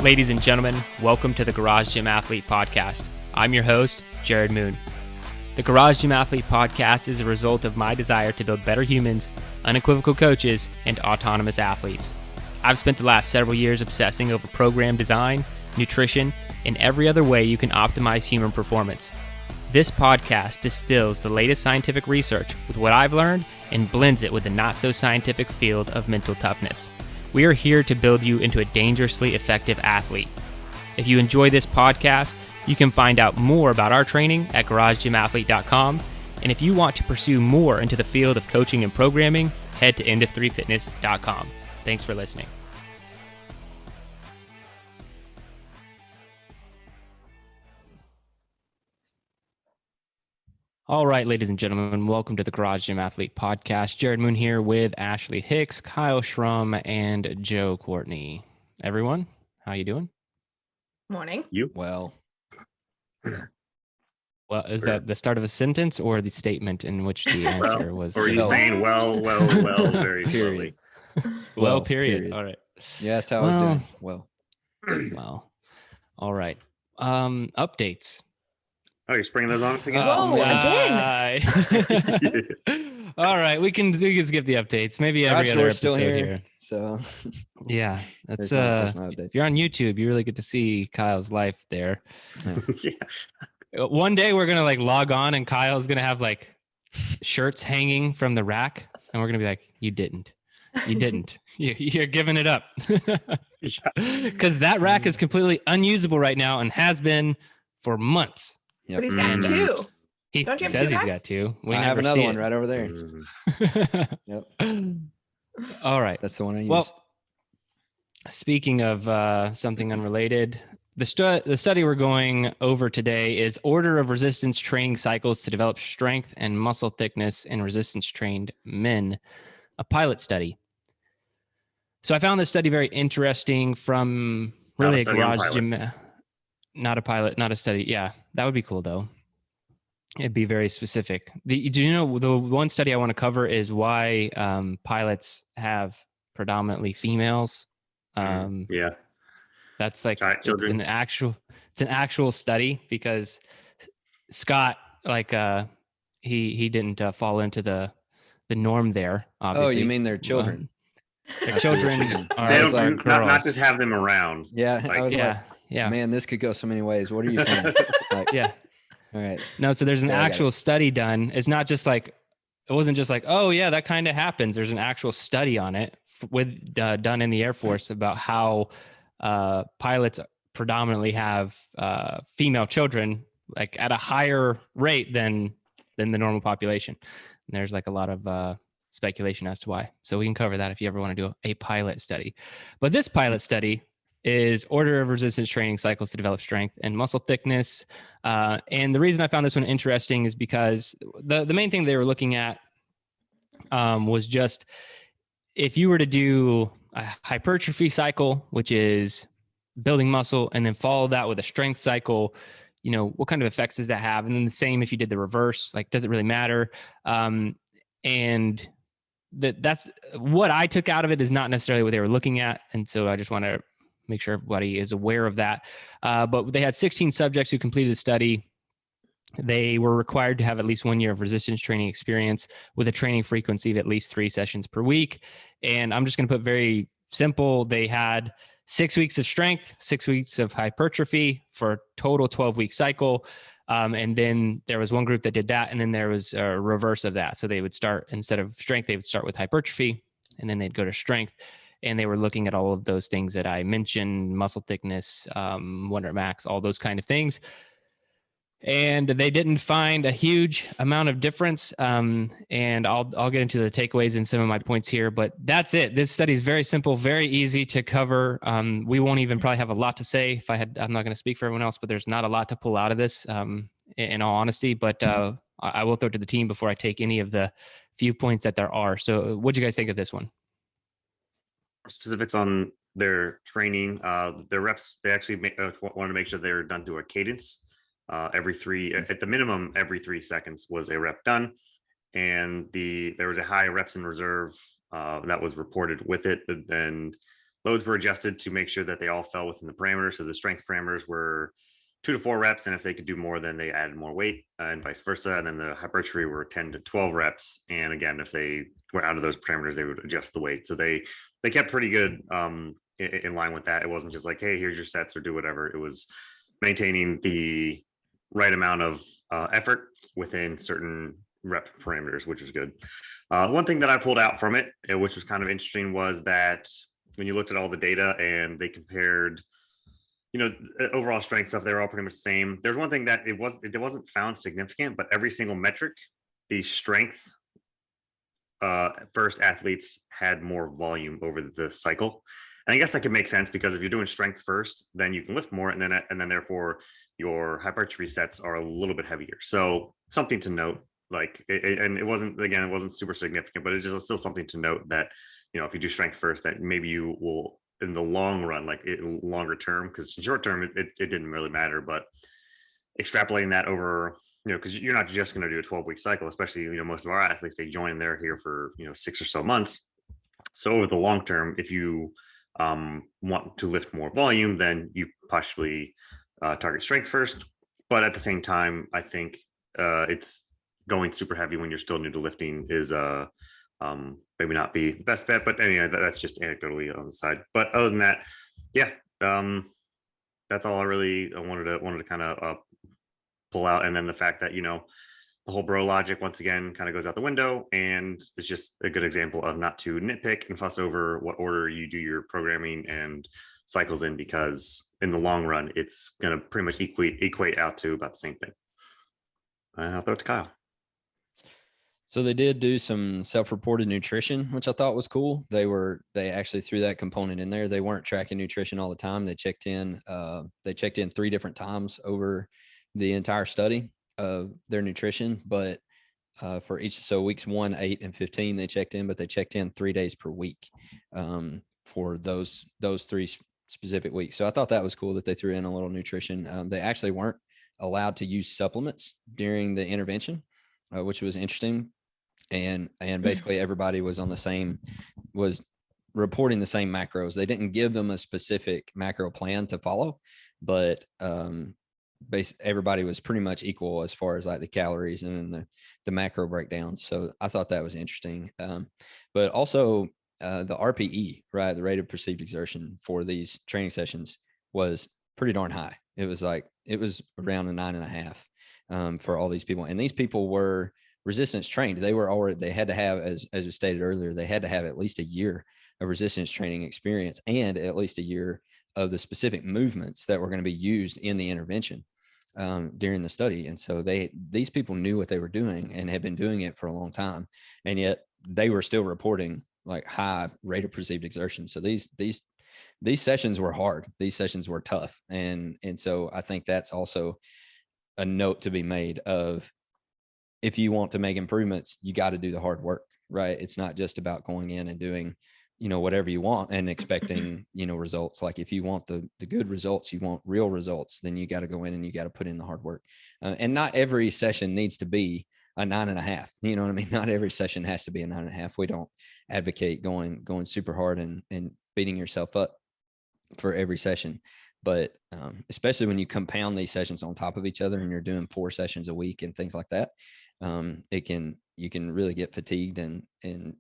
Ladies and gentlemen, welcome to the Garage Gym Athlete Podcast. I'm your host, Jerred Moon. The Garage Gym Athlete Podcast is a result of my desire to build better humans, unequivocal coaches, and autonomous athletes. I've spent the last several years obsessing over program design, nutrition, and every other way you can optimize human performance. This podcast distills the latest scientific research with what I've learned and blends it with the not-so-scientific field of mental toughness. We are here to build you into a dangerously effective athlete. If you enjoy this podcast, you can find out more about our training at garagegymathlete.com. And if you want to pursue more into the field of coaching and programming, head to endof3fitness.com. Thanks for listening. All right, ladies and gentlemen, welcome to the Garage Gym Athlete Podcast. Jerred Moon here with Ashley Hicks, Kyle Schrum, and Joe Courtney. Everyone, how you doing? Morning. You? Well, is that the start of a sentence or the statement in which the answer was? Or are you saying well, very slowly? Well, period. All right. You asked how I was doing. Well, all right. Updates. Oh, you're springing those on us again? Whoa, again. All right, we can skip the updates. Maybe every other episode still here. So yeah, that's there's no if you're on YouTube, you really get to see Kyle's life there. Yeah. One day we're gonna log on and Kyle's gonna have shirts hanging from the rack, and we're gonna be like, "You didn't. You're giving it up," because that rack is completely unusable right now and has been for months. Yep. But he's got two. He Don't you have says two he's packs? got two. I have another one right over there. Mhm. Yep, All right. that's the one I use. Well, speaking of something unrelated, the study we're going over today is order of resistance training cycles to develop strength and muscle thickness in resistance-trained men, a pilot study. So I found this study very interesting from really a garage gym. Not a pilot, not a study. Yeah, that would be cool, though. It'd be very specific. Do you know the one study I want to cover is why pilots have predominantly females? Yeah. That's it's an actual study because Scott he didn't fall into the norm there. Obviously. Oh, you mean their children? Their children are They don't, girls. not just have them around. Yeah, I was yeah. man, this could go so many ways. What are you saying? Yeah. All right. No, so there's an actual study done. It's not just it wasn't just oh yeah, that kind of happens. There's an actual study on it done in the Air Force about how pilots predominantly have female children at a higher rate than the normal population. And there's a lot of speculation as to why. So we can cover that if you ever want to do a pilot study. But this pilot study is order of resistance training cycles to develop strength and muscle thickness. And the reason I found this one interesting is because the main thing they were looking at was just if you were to do a hypertrophy cycle, which is building muscle, and then follow that with a strength cycle, what kind of effects does that have? And then the same if you did the reverse, does it really matter? And that's what I took out of it is not necessarily what they were looking at. And so I just want to make sure everybody is aware of that. But they had 16 subjects who completed the study. They were required to have at least 1 year of resistance training experience with a training frequency of at least 3 sessions per week. And I'm just going to put very simple. They had 6 weeks of strength, 6 weeks of hypertrophy for a total 12-week cycle. And then there was one group that did that. And then there was a reverse of that. So they would start, instead of strength, they would start with hypertrophy, and then they'd go to strength. And they were looking at all of those things that I mentioned, muscle thickness, 1 rep max, all those kind of things. And they didn't find a huge amount of difference. And I'll get into the takeaways and some of my points here, but that's it. This study is very simple, very easy to cover. We won't even probably have a lot to say I'm not going to speak for everyone else, but there's not a lot to pull out of this, in all honesty, but I will throw it to the team before I take any of the few points that there are. So what'd you guys think of this one? Specifics on their training, their reps, they actually wanted to make sure they're done to a cadence. At the minimum, every 3 seconds was a rep done. And there was a high reps in reserve that was reported with it. And loads were adjusted to make sure that they all fell within the parameters. So the strength parameters were 2 to 4 reps, and if they could do more, then they added more weight, and vice versa. And then the hypertrophy were 10 to 12 reps, and again, if they were out of those parameters, they would adjust the weight. So they kept pretty good in line with that. It wasn't just like, hey, here's your sets or do whatever. It was maintaining the right amount of effort within certain rep parameters, which was good. One thing that I pulled out from it, which was kind of interesting, was that when you looked at all the data and they compared, overall strength stuff, they were all pretty much the same. There's one thing that it wasn't found significant, but every single metric, the strength first athletes had more volume over the cycle. And I guess that could make sense, because if you're doing strength first, then you can lift more, and then therefore your hypertrophy sets are a little bit heavier. So something to note, and it wasn't super significant, but it's just still something to note that, if you do strength first, that maybe you will, in the long run, longer term, because short term, it didn't really matter, but extrapolating that over, because you're not just going to do a 12-week cycle, especially, most of our athletes, they join, they're here for, 6 or so months. So over the long term, if you want to lift more volume, then you possibly target strength first. But at the same time, I think it's going super heavy when you're still new to lifting is maybe not be the best bet. But anyway, that's just anecdotally on the side. But other than that, yeah, that's all I wanted to kind of pull out. And then the fact that, the whole bro logic once again kind of goes out the window, and it's just a good example of not to nitpick and fuss over what order you do your programming and cycles in, because in the long run, it's going to pretty much equate out to about the same thing. I'll throw it to Kyle. So they did do some self-reported nutrition, which I thought was cool. They actually threw that component in there. They weren't tracking nutrition all the time. They checked in 3 different times over the entire study of their nutrition, but for each, so weeks 1, 8, and 15, they checked in, but they checked in 3 days per week for those 3 specific weeks. So I thought that was cool that they threw in a little nutrition. They actually weren't allowed to use supplements during the intervention, which was interesting. And basically everybody was reporting the same macros. They didn't give them a specific macro plan to follow, but everybody was pretty much equal as far as like the calories and then the macro breakdowns. So I thought that was interesting. But also the RPE, right, the rate of perceived exertion for these training sessions was pretty darn high. It was around a 9.5 for all these people. And these people were resistance trained. They had to have, as was stated earlier, they had to have at least a year of resistance training experience and at least a year of the specific movements that were going to be used in the intervention during the study. And so these people knew what they were doing and had been doing it for a long time. And yet they were still reporting like high rate of perceived exertion. So these sessions were hard. These sessions were tough. And so I think that's also a note to be made of, if you want to make improvements, you got to do the hard work, right? It's not just about going in and doing, whatever you want and expecting, results. Like if you want the good results, you want real results, then you got to go in and you got to put in the hard work. And not every session needs to be a 9.5. You know what I mean? Not every session has to be a 9.5. We don't advocate going super hard and beating yourself up for every session. But especially when you compound these sessions on top of each other and you're doing 4 sessions a week and things like that, you can really get fatigued and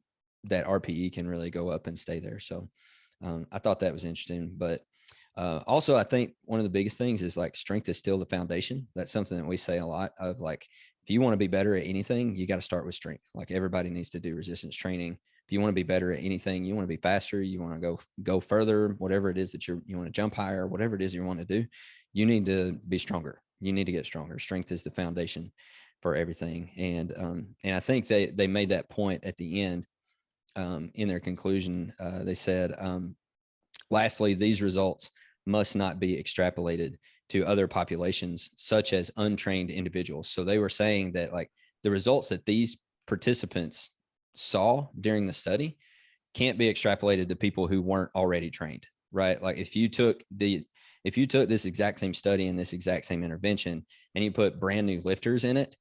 that RPE can really go up and stay there. So I thought that was interesting. But also I think one of the biggest things is like strength is still the foundation. That's something that we say a lot of, like, if you want to be better at anything, you got to start with strength. Like everybody needs to do resistance training. If you want to be better at anything, you want to be faster, you want to go further, whatever it is that you want to jump higher, whatever it is you want to do, you need to be stronger. You need to get stronger. Strength is the foundation for everything. And I think they made that point at the end in their conclusion. They said, lastly, these results must not be extrapolated to other populations, such as untrained individuals. So they were saying that like the results that these participants saw during the study can't be extrapolated to people who weren't already trained, right? Like if you took this exact same study and this exact same intervention and you put brand new lifters in it,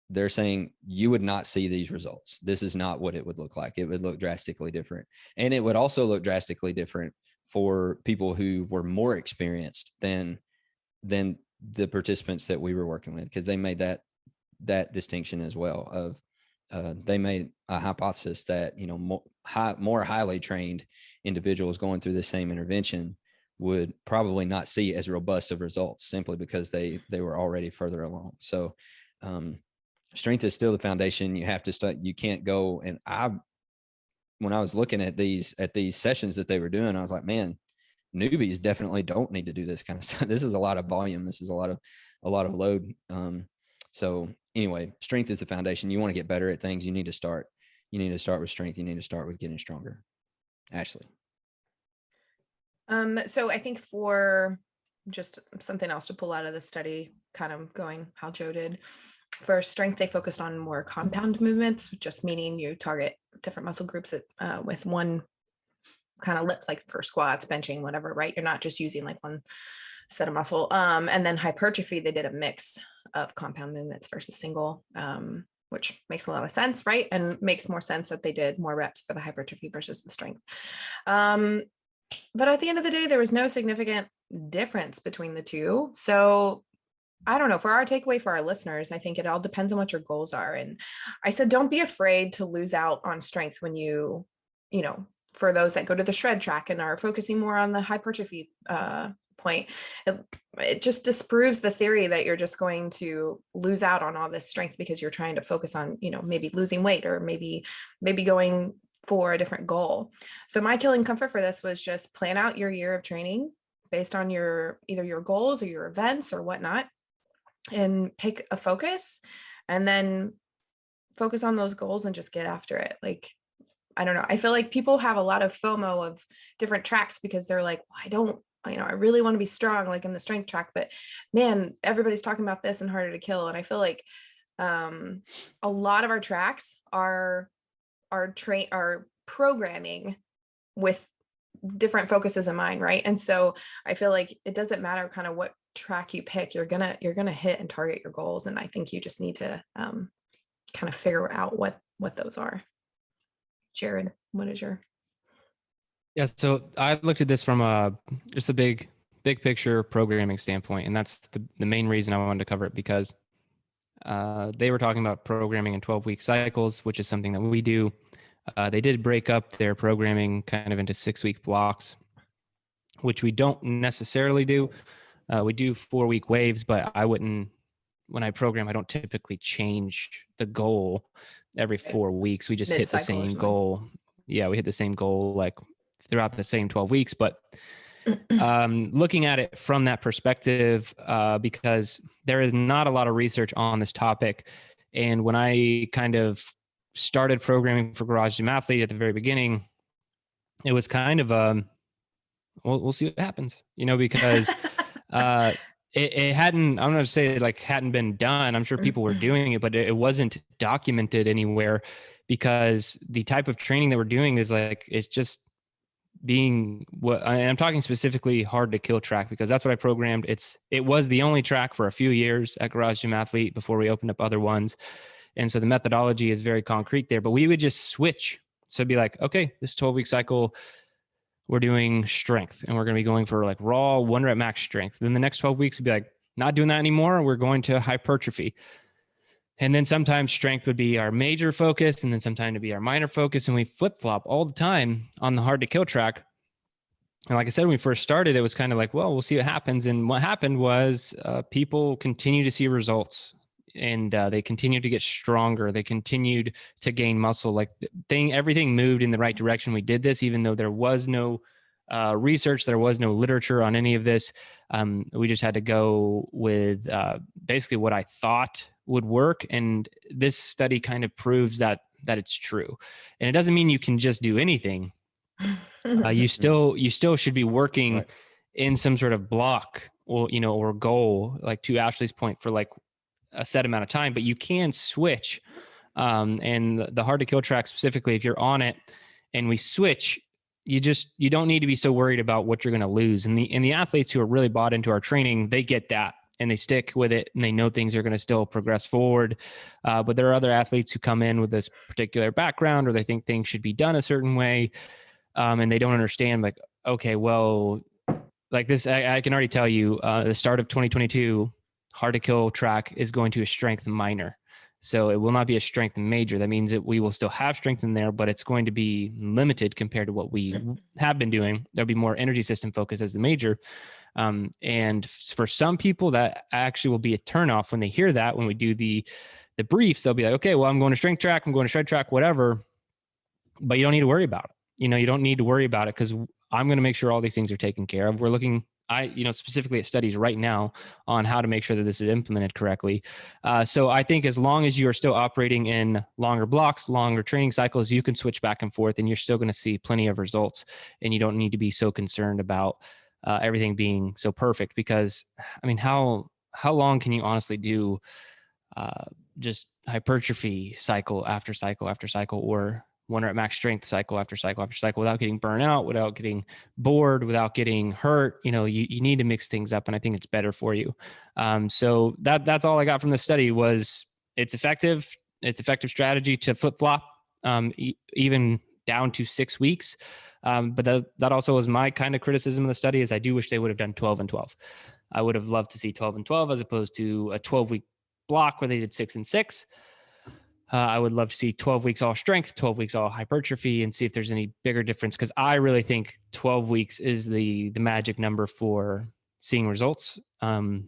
they're saying you would not see these results. This is not what it would look like. It would look drastically different. And it would also look drastically different for people who were more experienced than the participants that we were working with, because they made that distinction as well. Of they made a hypothesis that, you know, more highly trained individuals going through the same intervention would probably not see as robust of results, simply because they were already further along. So strength is still the foundation. You have to start. You can't go. And when I was looking at these sessions that they were doing, I was like, man, newbies definitely don't need to do this kind of stuff. This is a lot of volume. This is a lot of load. So anyway, strength is the foundation. You want to get better at things, you need to start with strength. You need to start with getting stronger. Ashley. So I think for just something else to pull out of the study, kind of going how Joe did, for strength, they focused on more compound movements, just meaning you target different muscle groups with one kind of lift, like for squats, benching, whatever, right? You're not just using like one set of muscle. And then hypertrophy, they did a mix of compound movements versus single, which makes a lot of sense, right? And makes more sense that they did more reps for the hypertrophy versus the strength. But at the end of the day, there was no significant difference between the two. So I don't know, for our takeaway for our listeners, I think it all depends on what your goals are. And I said, don't be afraid to lose out on strength when you know, for those that go to the shred track and are focusing more on the hypertrophy point, it just disproves the theory that you're just going to lose out on all this strength because you're trying to focus on, you know, maybe losing weight or maybe going for a different goal. So my killing comfort for this was just plan out your year of training based on either your goals or your events or whatnot, and pick a focus and then focus on those goals and just get after it. Like, I don't know. I feel like people have a lot of FOMO of different tracks because they're like, well, I really want to be strong, like in the strength track, but man, everybody's talking about this and harder to kill. And I feel like a lot of our tracks are programming with different focuses in mind, right? And so I feel like it doesn't matter kind of what track you pick, you're gonna hit and target your goals. And I think you just need to kind of figure out what those are. Jerred, what is your? Yeah, so I looked at this from just a big picture programming standpoint, and that's the main reason I wanted to cover it, because they were talking about programming in 12-week cycles, which is something that we do. They did break up their programming kind of into 6-week blocks, which we don't necessarily do. We do 4-week waves, but when I program, I don't typically change the goal every 4 weeks. We just hit the same goal. Yeah, we hit the same goal like throughout the same 12 weeks. But looking at it from that perspective, because there is not a lot of research on this topic. And when I kind of started programming for Garage Gym Athlete at the very beginning, it was kind of we'll see what happens, because it hadn't, I'm going to say like hadn't been done. I'm sure people were doing it, but it wasn't documented anywhere, because the type of training that we're doing is like, it's just being I'm talking specifically hard to kill track, because that's what I programmed. It was the only track for a few years at Garage Gym Athlete before we opened up other ones. And so the methodology is very concrete there, but we would just switch. So it'd be like, okay, this 12-week cycle, we're doing strength and we're going to be going for like raw 1 rep max strength. Then the next 12 weeks would be like, not doing that anymore. We're going to hypertrophy. And then sometimes strength would be our major focus, and then sometimes it'd be our minor focus. And we flip flop all the time on the hard to kill track. And like I said, when we first started, it was kind of like, well, we'll see what happens. And what happened was people continue to see results, and they continued to get stronger. They continued to gain muscle. Like everything moved in the right direction. We did this, even though there was no research, there was no literature on any of this. We just had to go with basically what I thought would work. And this study kind of proves that it's true. And it doesn't mean you can just do anything. You still should be working in some sort of block or goal, like to Ashley's point, for like a set amount of time, but you can switch. And the hard to kill track specifically, if you're on it and we switch, you don't need to be so worried about what you're going to lose. And the athletes who are really bought into our training, they get that and they stick with it, and they know things are going to still progress forward. But there are other athletes who come in with this particular background, or they think things should be done a certain way. And they don't understand, like, okay, well, like this, I can already tell you, the start of 2022, hard to kill track is going to a strength minor. So it will not be a strength major. That means that we will still have strength in there, but it's going to be limited compared to what we have been doing. There'll be more energy system focus as the major. And for some people, that actually will be a turnoff when they hear that. When we do the briefs, they'll be like, okay, well, I'm going to strength track, I'm going to shred track, whatever. But you don't need to worry about it. You know, you don't need to worry about it because I'm going to make sure all these things are taken care of. We're looking, specifically at studies right now on how to make sure that this is implemented correctly. So I think as long as you are still operating in longer blocks, longer training cycles, you can switch back and forth and you're still going to see plenty of results. And you don't need to be so concerned about everything being so perfect, because I mean, how long can you honestly do just hypertrophy cycle after cycle after cycle, or 1 rep max strength cycle after cycle after cycle without getting burnt out, without getting bored, without getting hurt? You know, you need to mix things up, and I think it's better for you. So that's all I got from the study was it's effective. It's effective strategy to flip flop, even down to 6 weeks. But that also was my kind of criticism of the study is I do wish they would have done 12 and 12. I would have loved to see 12 and 12 as opposed to a 12-week block where they did 6 and 6. I would love to see 12 weeks all strength, 12 weeks all hypertrophy, and see if there's any bigger difference. Because I really think 12 weeks is the magic number for seeing results. To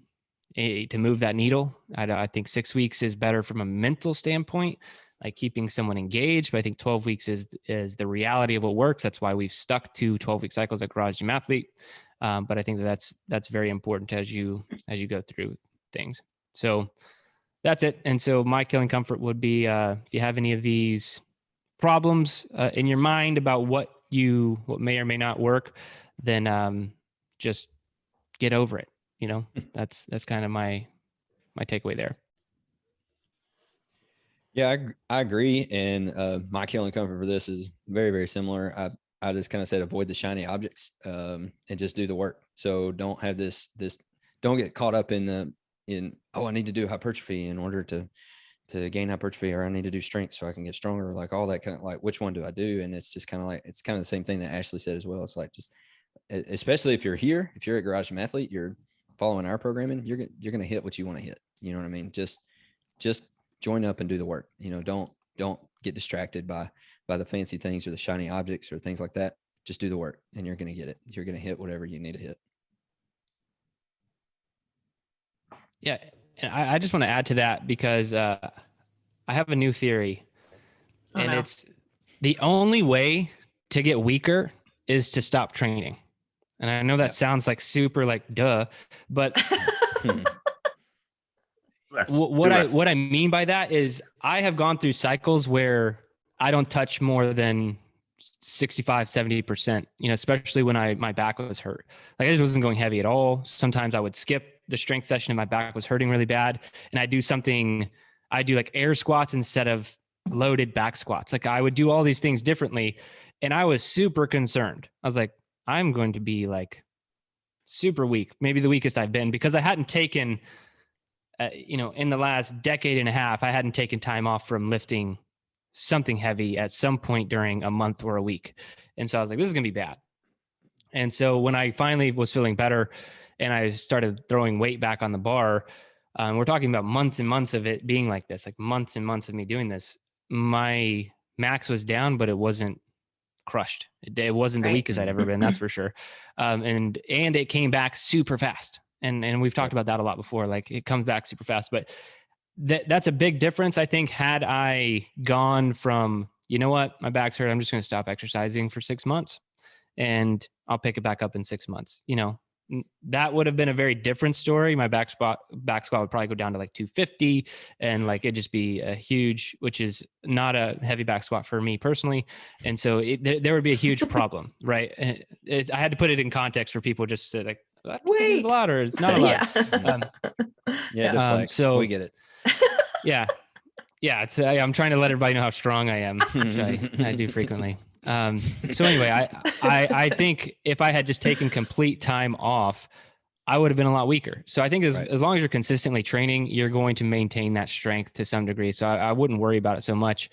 move that needle, I think 6 weeks is better from a mental standpoint, like keeping someone engaged. But I think 12 weeks is the reality of what works. That's why we've stuck to 12-week cycles at Garage Gym Athlete. But I think that's very important as you go through things. So that's it. And so my killing comfort would be if you have any of these problems in your mind about what may or may not work, then just get over it. You know, that's kind of my takeaway there. Yeah, I agree. And my killing comfort for this is very, very similar. I just kind of said avoid the shiny objects and just do the work. So don't have this don't get caught up in I need to do hypertrophy in order to gain hypertrophy, or I need to do strength so I can get stronger, like all that kind of like, which one do I do? And it's just kind of like, it's kind of the same thing that Ashley said as well. It's like, just, especially if you're at Garage Gym Athlete, you're following our programming, you're going to hit what you want to hit. You know what I mean? Just join up and do the work. You know, don't get distracted by the fancy things or the shiny objects or things like that. Just do the work and you're going to get it. You're going to hit whatever you need to hit. Yeah. And I just want to add to that because I have a new theory, and it's the only way to get weaker is to stop training. And I know that sounds like super like duh, but what I mean by that is I have gone through cycles where I don't touch more than 65, 70%, you know, especially when my back was hurt. Like I just wasn't going heavy at all. Sometimes I would skip the strength session and my back was hurting really bad. And I do like air squats instead of loaded back squats. Like I would do all these things differently. And I was super concerned. I was like, I'm going to be like super weak, maybe the weakest I've been, because I hadn't taken, in the last decade and a half, I hadn't taken time off from lifting something heavy at some point during a month or a week. And so I was like, this is going to be bad. And so when I finally was feeling better and I started throwing weight back on the bar, we're talking about months and months of it being like this, like months and months of me doing this. My max was down, but it wasn't crushed. It wasn't the weakest I'd ever been, that's for sure. And it came back super fast. And we've talked about that a lot before. Like it comes back super fast, but that's a big difference. I think had I gone from, you know what, my back's hurt, I'm just going to stop exercising for 6 months and I'll pick it back up in 6 months. You know, that would have been a very different story. My back squat would probably go down to like 250 and like it'd just be a huge, which is not a heavy back squat for me personally. And so there would be a huge problem, right? I had to put it in context for people just to like, wait, a lot or it's not a lot. So we get it. Yeah. I'm trying to let everybody know how strong I am, which I do frequently. So anyway, I think if I had just taken complete time off, I would have been a lot weaker. So I think as long as you're consistently training, you're going to maintain that strength to some degree. So I wouldn't worry about it so much.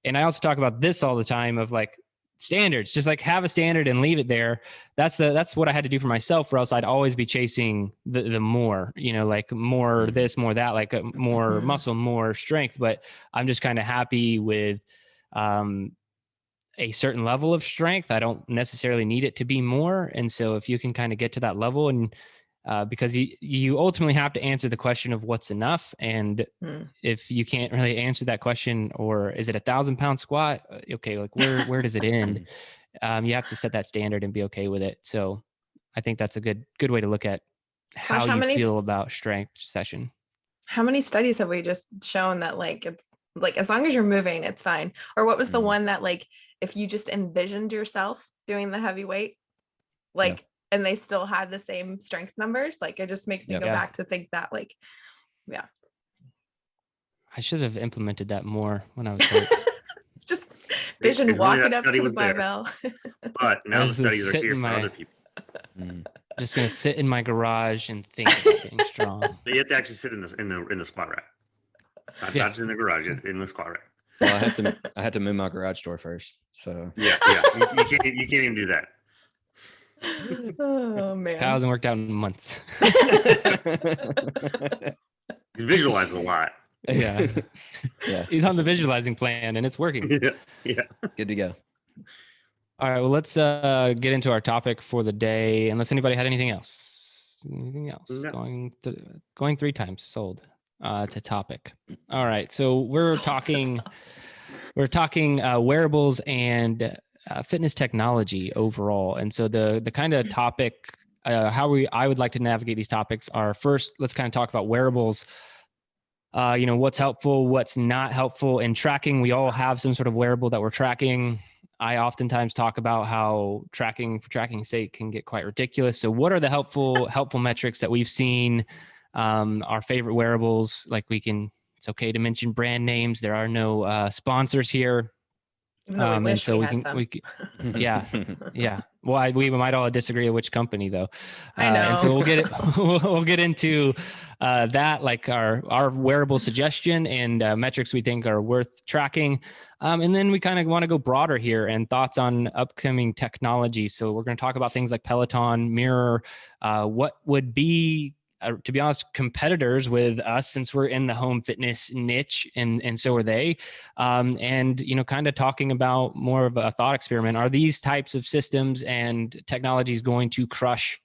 And I also talk about this all the time of like, standards, just like have a standard and leave it there. That's what I had to do for myself, or else I'd always be chasing the more, like more this, more that, like more muscle, more strength. But I'm just kind of happy with a certain level of strength. I don't necessarily need it to be more. And so if you can kind of get to that level, and because you ultimately have to answer the question of what's enough. And if you can't really answer that question, or is it 1,000-pound squat? Okay. Like where does it end? You have to set that standard and be okay with it. So I think that's a good way to look at how you feel about strength session. How many studies have we just shown that like, it's like, as long as you're moving, it's fine? Or what was the one that like, if you just envisioned yourself doing the heavy weight, like, and they still had the same strength numbers, like it just makes me go back to think that like, I should have implemented that more when I was hurt. Just vision walking up to the barbell. But now the studies are here for other people. Just gonna sit in my garage and think about being strong. So you have to actually sit in the squat rack. Not just in the garage, in the squat rack. Well, I had to move my garage door first. So yeah. You can't even do that. Oh man, that hasn't worked out in months. He's visualizing a lot. Yeah. He's on the visualizing plan, and it's working. Yeah. Good to go. All right. Well, let's get into our topic for the day. Unless anybody had anything else. No. Going 3 times sold. To topic. All right. So we're talking wearables and fitness technology overall. And so the kind of topic, I would like to navigate these topics are, first, let's kind of talk about wearables. What's helpful, what's not helpful in tracking. We all have some sort of wearable that we're tracking. I oftentimes talk about how tracking for tracking's sake can get quite ridiculous. So what are the helpful metrics that we've seen? Our favorite wearables, like it's okay to mention brand names. There are no sponsors here. And so we can yeah. Well, we might all disagree on which company though. I know. And so we'll get into that, like our wearable suggestion and metrics we think are worth tracking. And then we kind of want to go broader here and thoughts on upcoming technology. So we're going to talk about things like Peloton, Mirror, what would be, to be honest, competitors with us, since we're in the home fitness niche, and so are they. And kind of talking about more of a thought experiment. Are these types of systems and technologies going to crush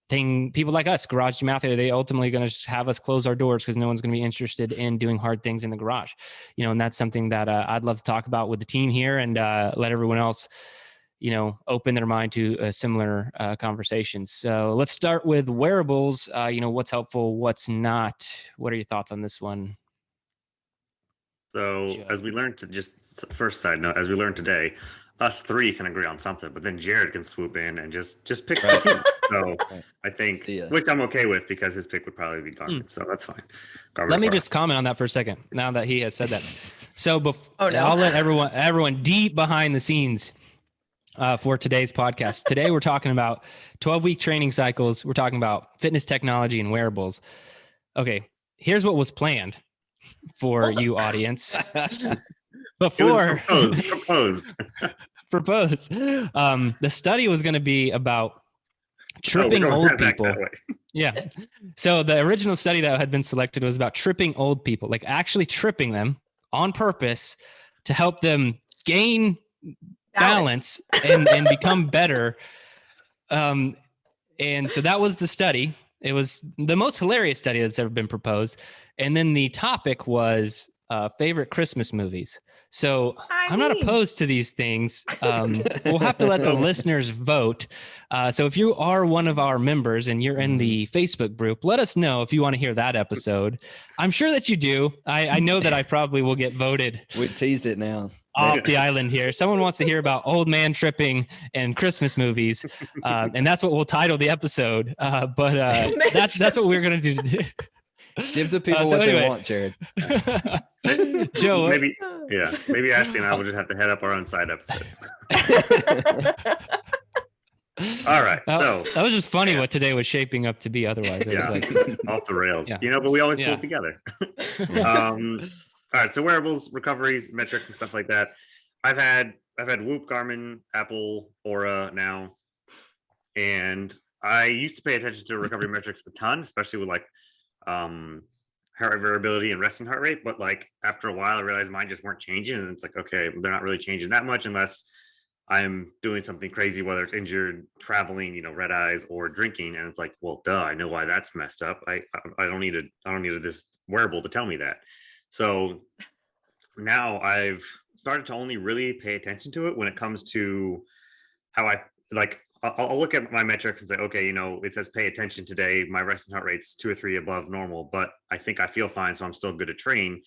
people like us, garage gym athlete? Are they ultimately going to have us close our doors because no one's going to be interested in doing hard things in the garage? And that's something that I'd love to talk about with the team here, and let everyone else open their mind to a similar conversations. So let's start with wearables. What's helpful, what's not. What are your thoughts on this one? So as we learned, first side note, as we learned today, us 3 can agree on something, but then Jerred can swoop in and just pick the team. So I think, which I'm okay with, because his pick would probably be garbage. So that's fine. Let me just comment on that for a second, now that he has said that. So I'll let everyone deep behind the scenes for today's podcast. Today, we're talking about 12-week training cycles. We're talking about fitness technology and wearables. Okay, here's what was planned for you, audience. Before proposed. The study was going to be about tripping old people. Yeah. So the original study that had been selected was about tripping old people, like actually tripping them on purpose to help them gain balance and become better. And so that was the study. It was the most hilarious study that's ever been proposed. And then the topic was favorite Christmas movies. So I'm not opposed to these things. We'll have to let the listeners vote. So if you are one of our members and you're in the Facebook group, let us know if you want to hear that episode. I'm sure that you do. I know that I probably will get voted. We've teased it now. Off the island here. Someone wants to hear about old man tripping and Christmas movies. And that's what we'll title the episode. But that's what we're going to do. Give the people what they want, Jerred. Joe, maybe Ashley and I will just have to head up our own side episodes. All right, so that was just funny what today was shaping up to be. Otherwise, it was like, off the rails. But we always pull it together. All right, so wearables, recoveries, metrics, and stuff like that. I've had I've had Whoop, Garmin, Apple, Aura now, and I used to pay attention to recovery metrics a ton, especially with like heart rate variability and resting heart rate. But like after a while, I realized mine just weren't changing, and it's like, okay, they're not really changing that much unless I'm doing something crazy, whether it's injured, traveling, red eyes, or drinking. And it's like, well, duh, I know why that's messed up. I don't need this wearable to tell me that. So now I've started to only really pay attention to it when it comes to how I like. I'll look at my metrics and say, okay, it says pay attention today. My resting heart rate's 2 or 3 above normal, but I think I feel fine, so I'm still good to train.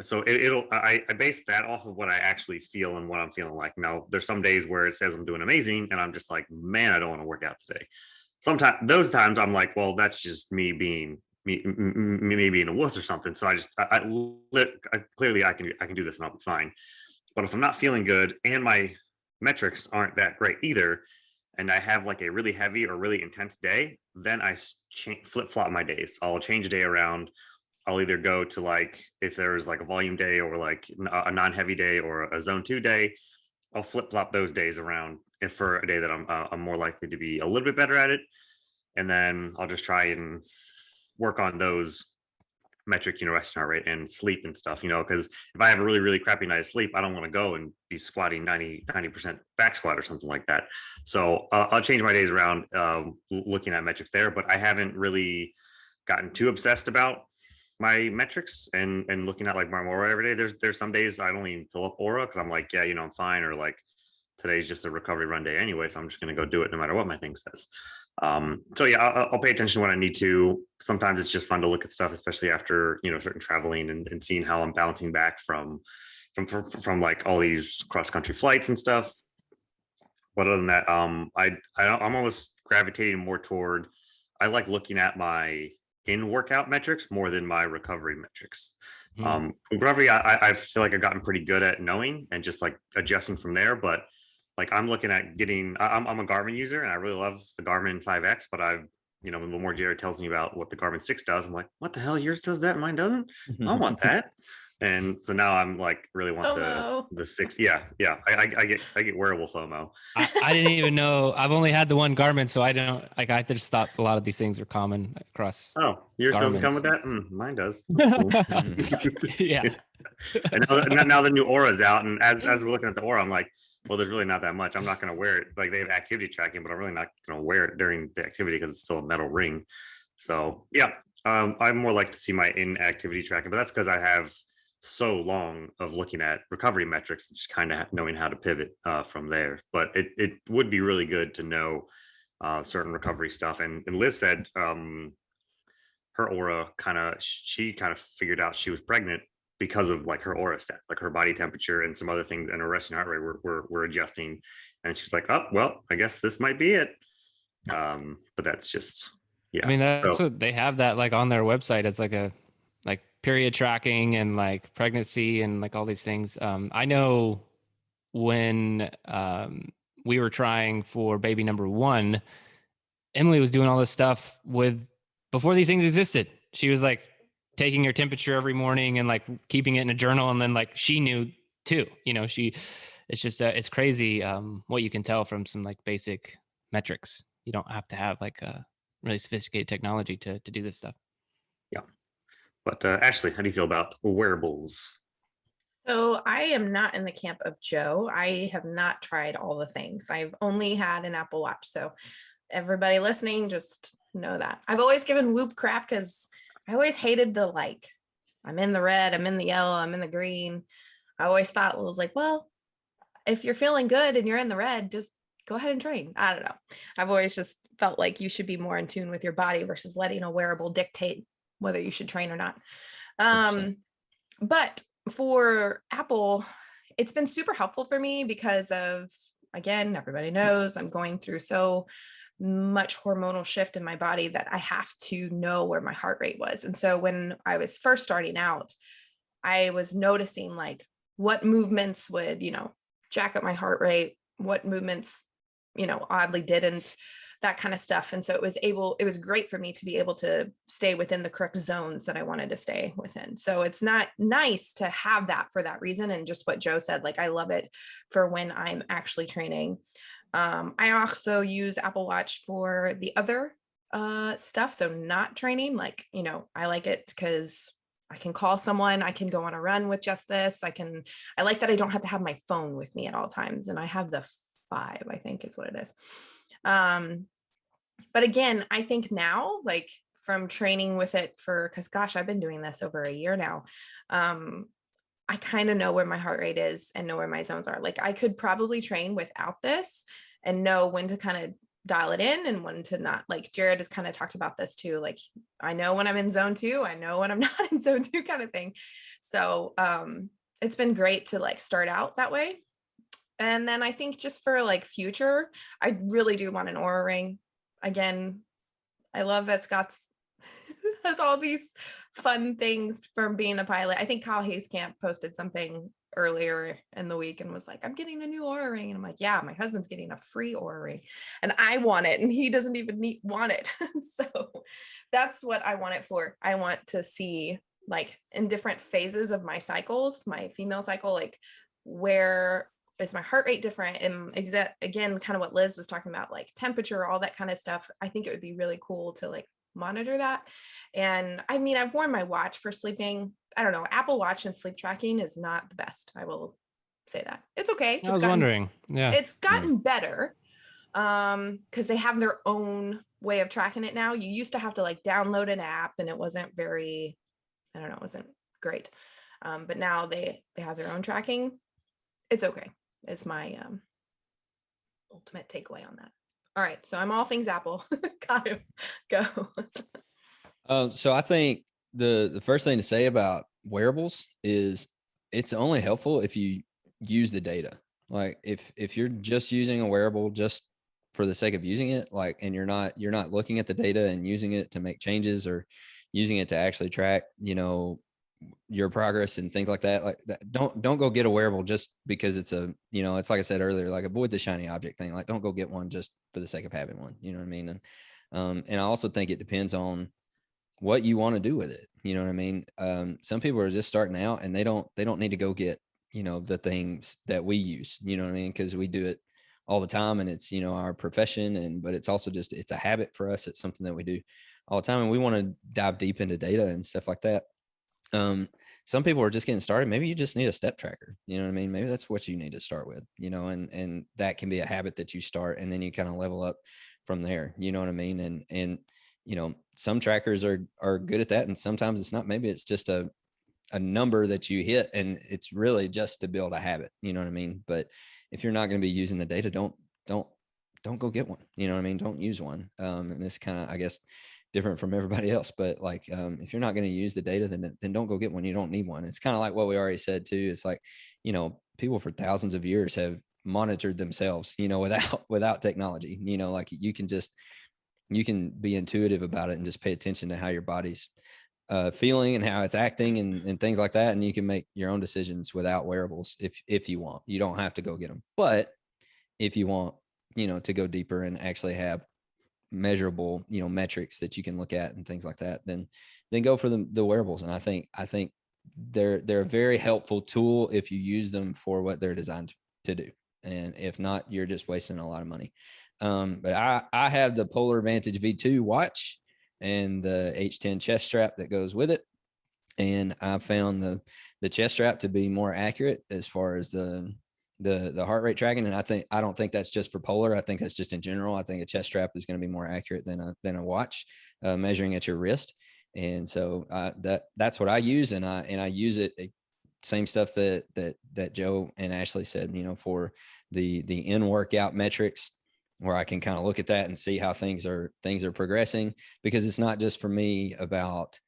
So I base that off of what I actually feel and what I'm feeling like. Now, there's some days where it says I'm doing amazing, and I'm just like, man, I don't want to work out today. Sometimes those times I'm like, well, that's just me being me being a wuss or something. So I clearly I can do this and I'll be fine. But if I'm not feeling good and my metrics aren't that great either, and I have like a really heavy or really intense day, then I flip flop my days. I'll change a day around. I'll either go to like, if there's like a volume day or like a non-heavy day or a zone 2 day, I'll flip flop those days around if for a day that I'm more likely to be a little bit better at it. And then I'll just try and work on those metric, resting heart rate and sleep and stuff, because if I have a really, really crappy night of sleep, I don't want to go and be squatting 90% back squat or something like that. So I'll change my days around looking at metrics there, but I haven't really gotten too obsessed about my metrics and looking at like my Aura every day. There's some days I don't even fill up Aura because I'm like, yeah, I'm fine, or like today's just a recovery run day anyway, so I'm just going to go do it no matter what my thing says. So yeah, I'll pay attention to when I need to. Sometimes it's just fun to look at stuff, especially after certain traveling and seeing how I'm bouncing back from like all these cross country flights and stuff. But other than that, I'm almost gravitating more toward, I like looking at my in workout metrics more than my recovery metrics. Recovery, I feel like I've gotten pretty good at knowing and just like adjusting from there. But like I'm looking at getting, I'm a Garmin user and I really love the Garmin 5X, but I've, the more Jerred tells me about what the Garmin 6 does, I'm like, what the hell, yours does that and mine doesn't? I want that. And so now I'm like really want the 6. Yeah. I get wearable FOMO. I didn't even know. I've only had the one Garmin, so I don't like. I just thought a lot of these things were common across. Oh, yours Garmin's. Doesn't come with that? Mine does. Yeah. And now the new Aura's out, and as we're looking at the Aura, I'm like, well, there's really not that much. I'm not going to wear it. Like they have activity tracking, but I'm really not going to wear it during the activity because it's still a metal ring. So yeah, I'm more like to see my inactivity tracking, but that's because I have so long of looking at recovery metrics, just kind of knowing how to pivot from there. But it would be really good to know certain recovery stuff. And Liz said her Aura she kind of figured out she was pregnant because of like her Aura stats, like her body temperature and some other things, and her resting heart rate were adjusting. And she's like, oh, well, I guess this might be it. But that's just, yeah. I mean, that's what they have that like on their website as like a like period tracking and like pregnancy and like all these things. I know when we were trying for baby number 1, Emily was doing all this stuff before these things existed. She was like taking her temperature every morning and like keeping it in a journal. And then like she knew too, it's just, it's crazy what you can tell from some like basic metrics. You don't have to have like a really sophisticated technology to do this stuff. Yeah. But Ashley, how do you feel about wearables? So I am not in the camp of Joe. I have not tried all the things. I've only had an Apple Watch. So everybody listening, just know that. I've always given Whoop crap because I always hated the like, I'm in the red, I'm in the yellow, I'm in the green. I always thought it was like, well, if you're feeling good and you're in the red, just go ahead and train. I don't know. I've always just felt like you should be more in tune with your body versus letting a wearable dictate whether you should train or not. But for Apple, it's been super helpful for me because of, again, everybody knows I'm going through so much hormonal shift in my body that I have to know where my heart rate was. And so when I was first starting out, I was noticing like what movements would, jack up my heart rate, what movements, oddly didn't. that kind of stuff. And so it was great for me to be able to stay within the correct zones that I wanted to stay within. So it's not nice to have that for that reason. And just what Joe said, like, I love it for when I'm actually training. I also use Apple Watch for the other stuff. So not training, like, I like it because I can call someone, I can go on a run with just this. I like that I don't have to have my phone with me at all times. And I have the 5, I think is what it is. But again, I think now, like, from training with it because gosh, I've been doing this over a year now. I kind of know where my heart rate is and know where my zones are. Like, I could probably train without this and know when to kind of dial it in and when to not. Like, Jerred has kind of talked about this too. Like, I know when I'm in zone 2, I know when I'm not in zone 2 kind of thing. So it's been great to like start out that way. And then I think just for like future, I really do want an Oura ring. Again, I love that Scott's has all these fun things from being a pilot. I think Kyle Hayscamp posted something earlier in the week and was like, I'm getting a new Oura ring. And I'm like, yeah, my husband's getting a free Oura ring and I want it. And he doesn't even want it. So that's what I want it for. I want to see, like, in different phases of my cycles, my female cycle, like, where is my heart rate different? And again, kind of what Liz was talking about, like temperature, all that kind of stuff. I think it would be really cool to like monitor that. And I mean, I've worn my watch for sleeping. I don't know, Apple Watch and sleep tracking is not the best. I will say that. It's okay. I was wondering. Yeah. It's gotten better because they have their own way of tracking it now. You used to have to like download an app and it wasn't it wasn't great. But now they have their own tracking. It's okay. It's my ultimate takeaway on that. All right, so I'm all things Apple. Got him. Go. So I think the first thing to say about wearables is it's only helpful if you use the data. Like if you're just using a wearable just for the sake of using it, like, and you're not looking at the data and using it to make changes or using it to actually track, your progress and things like that, like that, don't go get a wearable just because it's it's like I said earlier, like, avoid the shiny object thing. Like, don't go get one just for the sake of having one. You know what I mean? And I also think it depends on what you want to do with it. You know what I mean? Some people are just starting out and they don't need to go get, the things that we use, you know what I mean? Because we do it all the time and it's, our profession, but it's also just, it's a habit for us. It's something that we do all the time. And we want to dive deep into data and stuff like that. Some people are just getting started. Maybe you just need a step tracker. You know what I mean? Maybe that's what you need to start with, and that can be a habit that you start and then you kind of level up from there. You know what I mean? And some trackers are good at that. And sometimes it's not. Maybe it's just a number that you hit and it's really just to build a habit. You know what I mean? But if you're not going to be using the data, don't go get one. You know what I mean? Don't use one. And this kind of, I guess, different from everybody else, but like, if you're not going to use the data, then don't go get one. You don't need one. It's kind of like what we already said too. It's like, people for thousands of years have monitored themselves, without technology, like you can be intuitive about it and just pay attention to how your body's feeling and how it's acting and things like that. And you can make your own decisions without wearables. If you want, you don't have to go get them, but if you want, to go deeper and actually have measurable, metrics that you can look at and things like that, then go for the wearables. And I think they're a very helpful tool if you use them for what they're designed to do. And if not, you're just wasting a lot of money. But I have the Polar Vantage V2 watch and the H10 chest strap that goes with it. And I found the chest strap to be more accurate as far as the heart rate tracking. And I don't think that's just for Polar. I think that's just in general. I think a chest strap is going to be more accurate than a watch measuring at your wrist. And so that's what I use. And I use it, same stuff that Joe and Ashley said, for the in workout metrics, where I can kind of look at that and see how things are progressing, because it's not just for me about,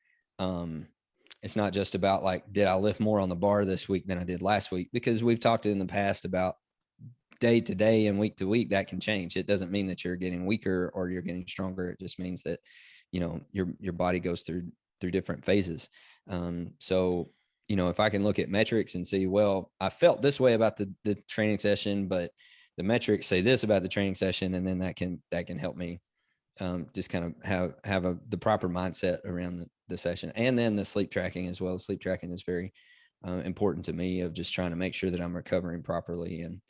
it's not just about like, did I lift more on the bar this week than I did last week? Because we've talked in the past about day to day and week to week, that can change. It doesn't mean that you're getting weaker or you're getting stronger. It just means that, your body goes through different phases. So, if I can look at metrics and see, well, I felt this way about the training session, but the metrics say this about the training session, and then that can help me just kind of have the proper mindset around the session, and then the sleep tracking as well. Sleep tracking is very important to me, of just trying to make sure that I'm recovering properly and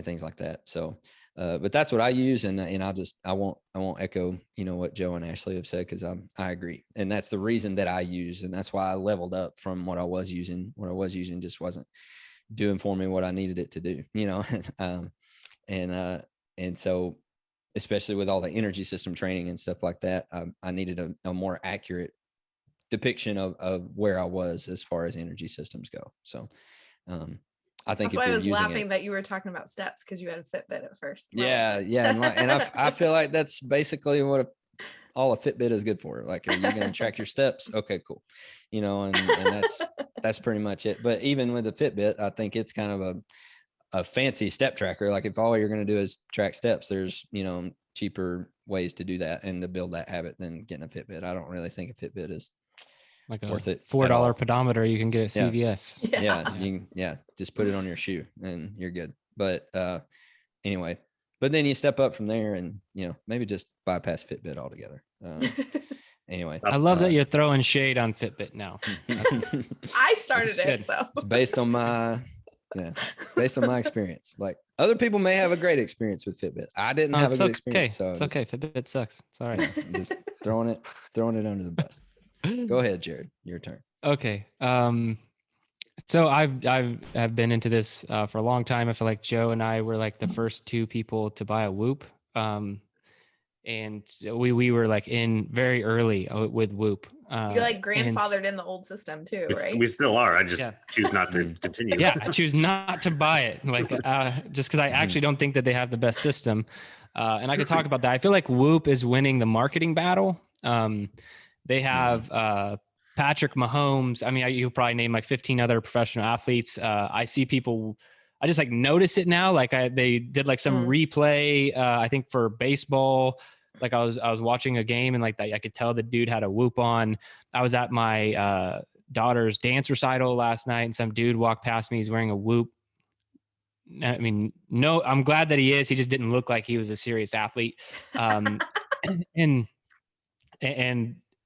things like that. So, but that's what I use, and I won't echo what Joe and Ashley have said, because I agree, and that's the reason that I use, and that's why I leveled up from what I was using. What I was using just wasn't doing for me what I needed it to do, and so, especially with all the energy system training and stuff like that, I needed a more accurate depiction of where I was as far as energy systems go. So I think that's why I was laughing it, that you were talking about steps, because you had a Fitbit at first. Yeah. And I feel like that's basically what all a Fitbit is good for. Like, are you going to track your steps? Okay, cool. And that's pretty much it. But even with the Fitbit, I think it's kind of a fancy step tracker. Like, if all you're going to do is track steps, there's, cheaper ways to do that and to build that habit than getting a Fitbit. I don't really think a Fitbit is like worth it. $4 pedometer you can get at CVS. Yeah. Just put it on your shoe and you're good. But anyway, but then you step up from there and, maybe just bypass Fitbit altogether. Anyway, I love that you're throwing shade on Fitbit now. I started it. So it's based on my experience. Like, other people may have a great experience with Fitbit. I didn't have a good experience. So it's okay. Fitbit sucks. It's all right. Just throwing it under the bus. Go ahead, Jerred. Your turn. Okay. So I've been into this for a long time. I feel like Joe and I were like the first two people to buy a Whoop. And we were like in very early with Whoop. You're like grandfathered in the old system too, right? We still are. I just choose not to continue. Yeah, I choose not to buy it. Like just because I actually don't think that they have the best system. And I could talk about that. I feel like Whoop is winning the marketing battle. They have Patrick Mahomes. I mean, you probably name like 15 other professional athletes. I see people. I just like notice it now. Like they did like some replay. I think for baseball. Like I was watching a game and like I could tell the dude had a Whoop on. I was at my daughter's dance recital last night and some dude walked past me. He's wearing a Whoop. I mean, no, I'm glad that he is. He just didn't look like he was a serious athlete. And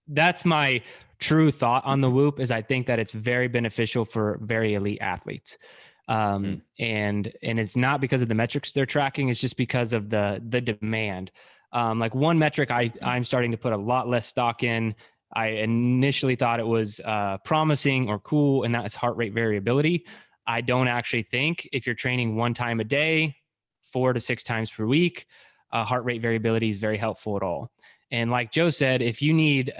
that's my true thought on the Whoop is I think that it's very beneficial for very elite athletes. And it's not because of the metrics they're tracking. It's just because of the demand. Like one metric I'm starting to put a lot less stock in. I initially thought it was promising or cool, and that is heart rate variability. I don't actually think if you're training one time a day, 4 to 6 times per week, heart rate variability is very helpful at all. And like Joe said, if you need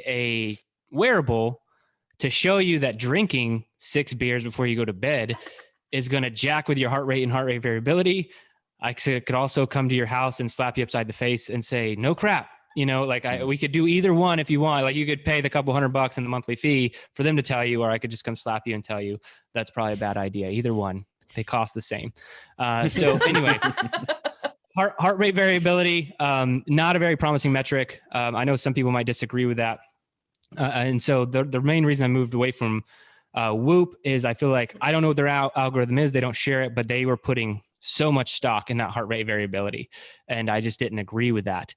a wearable to show you that drinking 6 beers before you go to bed is going to jack with your heart rate and heart rate variability, I could also come to your house and slap you upside the face and say, no crap. We could do either one if you want. Like you could pay the couple $100 in the monthly fee for them to tell you, or I could just come slap you and tell you that's probably a bad idea. Either one, they cost the same. So anyway, heart rate variability, not a very promising metric. I know some people might disagree with that. And so the main reason I moved away from Whoop is I feel like I don't know what their algorithm is. They don't share it, but they were putting so much stock in that heart rate variability. And I just didn't agree with that.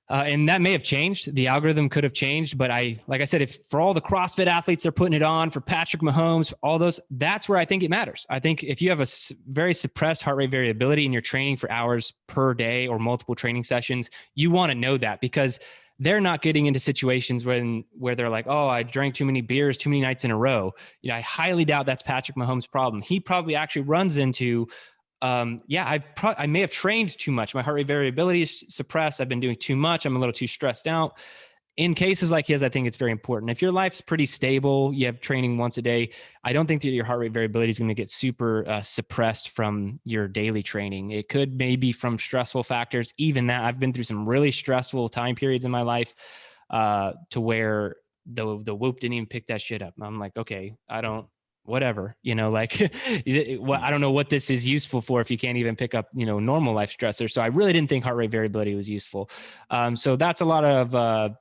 And that may have changed. The algorithm could have changed, but like I said, if for all the CrossFit athletes, they're putting it on for Patrick Mahomes, all those, that's where I think it matters. I think if you have a very suppressed heart rate variability and you're training for hours per day or multiple training sessions, you want to know that because they're not getting into situations where they're like, oh, I drank too many beers, too many nights in a row. I highly doubt that's Patrick Mahomes' problem. He probably actually runs into, I may have trained too much. My heart rate variability is suppressed. I've been doing too much. I'm a little too stressed out. In cases like his, I think it's very important. If your life's pretty stable, you have training once a day, I don't think that your heart rate variability is going to get super suppressed from your daily training. It could maybe from stressful factors. Even that, I've been through some really stressful time periods in my life to where the Whoop didn't even pick that shit up. I'm like, okay, whatever, I don't know what this is useful for if you can't even pick up, normal life stressors. So I really didn't think heart rate variability was useful. So that's a lot of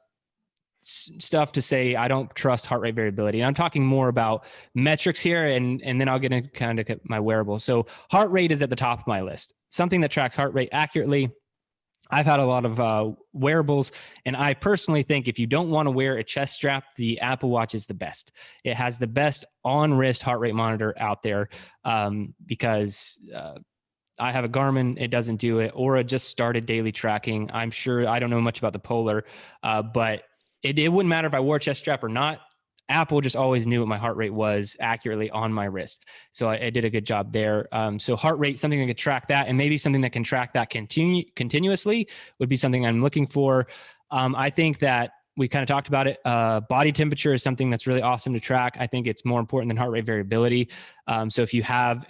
stuff to say I don't trust heart rate variability. And I'm talking more about metrics here and then I'll get into kind of my wearable. So heart rate is at the top of my list. Something that tracks heart rate accurately. I've had a lot of wearables, and I personally think if you don't want to wear a chest strap, the Apple Watch is the best. It has the best on-wrist heart rate monitor out there, because I have a Garmin. It doesn't do it. Aura just started daily tracking. I'm sure I don't know much about the Polar, but it wouldn't matter if I wore a chest strap or not. Apple just always knew what my heart rate was accurately on my wrist. So I did a good job there. So heart rate, something that could track that, and maybe something that can track that continuously would be something I'm looking for. I think that we kind of talked about it. Body temperature is something that's really awesome to track. I think it's more important than heart rate variability. So if you have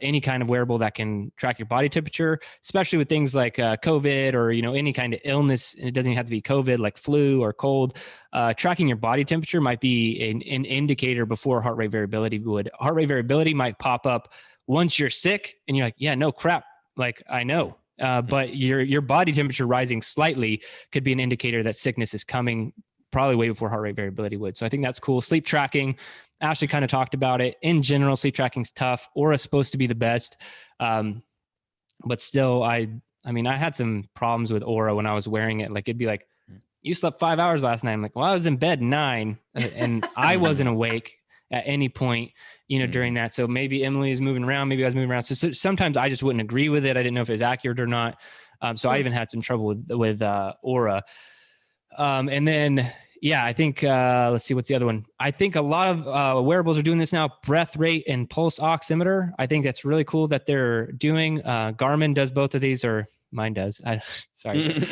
any kind of wearable that can track your body temperature, especially with things like COVID or, any kind of illness, and it doesn't even have to be COVID, like flu or cold, tracking your body temperature might be an indicator before heart rate variability would. Heart rate variability might pop up once you're sick and you're like, yeah, no crap. Like I know, but your body temperature rising slightly could be an indicator that sickness is coming, probably way before heart rate variability would. So I think that's cool. Sleep tracking, Ashley kind of talked about it. In general, sleep tracking's tough. Aura's supposed to be the best. But still, I had some problems with Aura when I was wearing it. Like it'd be like, you slept 5 hours last night. I'm like, well, I was in bed 9 and I wasn't awake at any point, during that. So maybe Emily is moving around. Maybe I was moving around. So sometimes I just wouldn't agree with it. I didn't know if it was accurate or not. So I even had some trouble with Aura. And then, yeah, I think, let's see, what's the other one? I think a lot of wearables are doing this now, breath rate and pulse oximeter. I think that's really cool that they're doing. Garmin does both of these, or mine does. Sorry.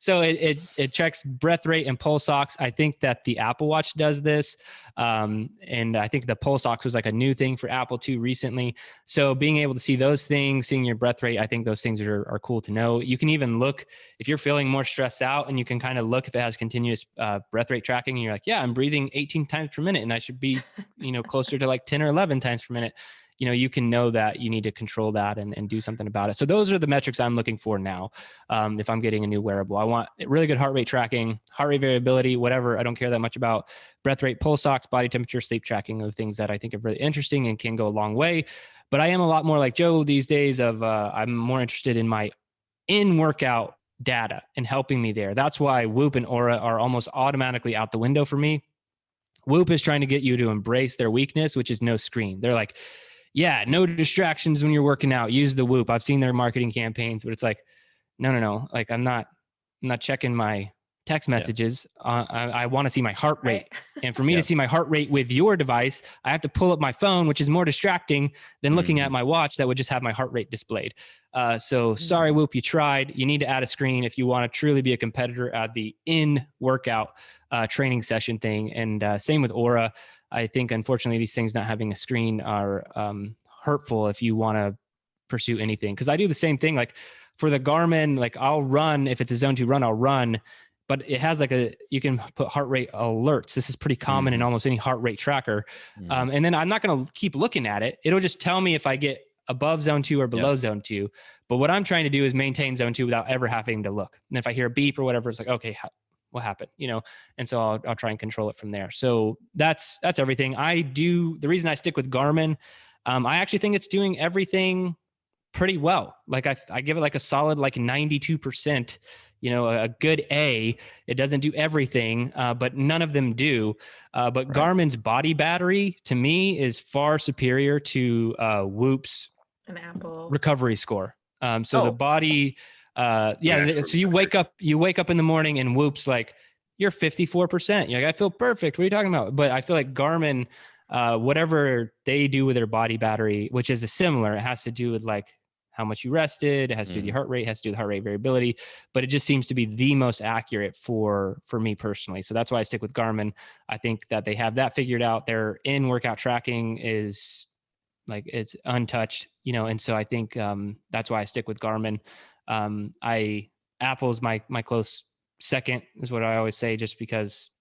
So it checks breath rate and pulse ox. I think that the Apple Watch does this. And I think the pulse ox was like a new thing for Apple too recently. So being able to see those things, seeing your breath rate, I think those things are cool to know. You can even look if you're feeling more stressed out, and you can kind of look if it has continuous breath rate tracking, and you're like, yeah, I'm breathing 18 times per minute and I should be, closer to like 10 or 11 times per minute. You can know that you need to control that and do something about it. So those are the metrics I'm looking for now. If I'm getting a new wearable, I want really good heart rate tracking, heart rate variability, whatever. I don't care that much about breath rate, pulse ox, body temperature, sleep tracking, are the things that I think are really interesting and can go a long way. But I am a lot more like Joe these days I'm more interested in my in-workout data and helping me there. That's why Whoop and Aura are almost automatically out the window for me. Whoop is trying to get you to embrace their weakness, which is no screen. They're like, yeah, no distractions when you're working out. Use the Whoop. I've seen their marketing campaigns, but it's like, no. Like I'm not checking my text messages. Yeah. I want to see my heart rate. Right. And for me to see my heart rate with your device, I have to pull up my phone, which is more distracting than looking at my watch that would just have my heart rate displayed. So sorry, Whoop, you tried. You need to add a screen if you want to truly be a competitor at the in-workout training session thing. And same with Aura. I think, unfortunately, these things not having a screen are hurtful if you want to pursue anything. Because I do the same thing. Like for the Garmin, like I'll run, if it's a zone 2 run, I'll run. But it has like you can put heart rate alerts. This is pretty common in almost any heart rate tracker. And then I'm not going to keep looking at it. It'll just tell me if I get above zone 2 or below zone 2. But what I'm trying to do is maintain zone 2 without ever having to look. And if I hear a beep or whatever, it's like, okay, what happened, and so I'll try and control it from there. So that's everything the reason I stick with Garmin. I actually think it's doing everything pretty well. Like I give it like a solid, like 92%, a good A. It doesn't do everything, but none of them do. But right. Garmin's body battery to me is far superior to Whoop's an Apple recovery score. The body, so you wake up in the morning and Whoop's like, you're 54%. You're like, I feel perfect. What are you talking about? But I feel like Garmin, whatever they do with their body battery, which is similar, it has to do with like how much you rested. It has to do with your heart rate, it has to do with heart rate variability, but it just seems to be the most accurate for me personally. So that's why I stick with Garmin. I think that they have that figured out. Their in-workout tracking is like, it's untouched, and so I think that's why I stick with Garmin. Apple's my close second is what I always say, just because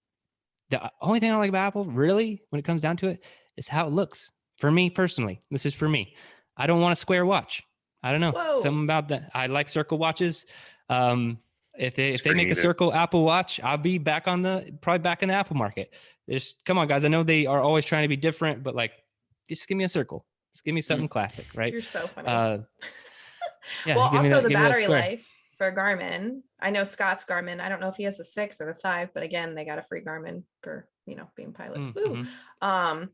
the only thing I like about Apple really, when it comes down to it, is how it looks. For me personally, this is for me. I don't want a square watch. I don't know. Whoa. Something about that. I like circle watches. If they make a circle Apple Watch, I'll be probably back in the Apple market. Just come on, guys. I know they are always trying to be different, but like, just give me a circle. Just give me something classic, right? You're so funny. Yeah, Well, give me also that, the give me that battery square. life for Garmin. I know Scott's Garmin. I don't know if he has a 6 or the 5, but again, they got a free Garmin for, being pilots. Woo. Mm-hmm.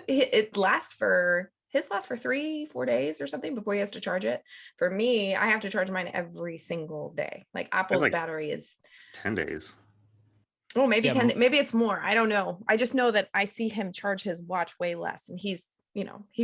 It lasts for his lasts for 3-4 days or something before he has to charge it. For me, I have to charge mine every single day. Like Apple's like battery is 10 days. Oh, maybe Yeah, 10, maybe it's more. I don't know. I just know that I see him charge his watch way less, and he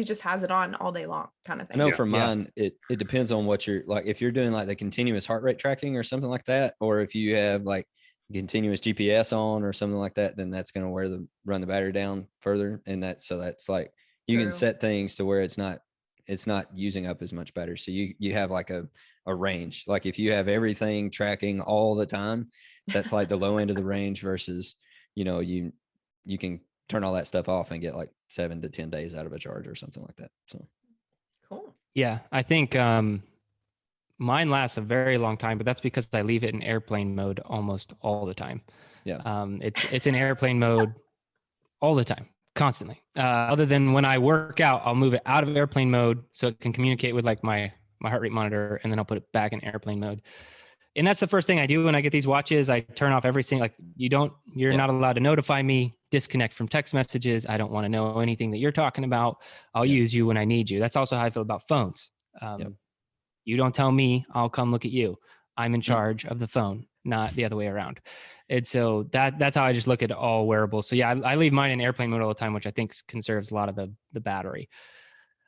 just has it on all day long kind of I thing. know Yeah. for mine, it depends on what you're like. If you're doing like the continuous heart rate tracking or something like that, or if you have like continuous GPS on or something like that, then that's going to run the battery down further. And that's like you can True. set things to where it's not using up as much battery. So you have like a range. Like if you have everything tracking all the time, that's like the low end of the range versus, you can turn all that stuff off and get like 7 to 10 days out of a charge or something like that. So Cool. Yeah, I think mine lasts a very long time, but that's because I leave it in airplane mode almost all the time. Yeah. It's in airplane mode all the time, constantly. Other than when I work out, I'll move it out of airplane mode so it can communicate with like my heart rate monitor, and then I'll put it back in airplane mode. And that's the first thing I do when I get these watches. I turn off everything. Like you're not allowed to notify me, disconnect from text messages. I don't want to know anything that you're talking about. I'll use you when I need you. That's also how I feel about phones. You don't tell me, I'll come look at you. I'm in charge of the phone, not the other way around. And so that's how I just look at all wearables. So yeah, I leave mine in airplane mode all the time, which I think conserves a lot of the battery.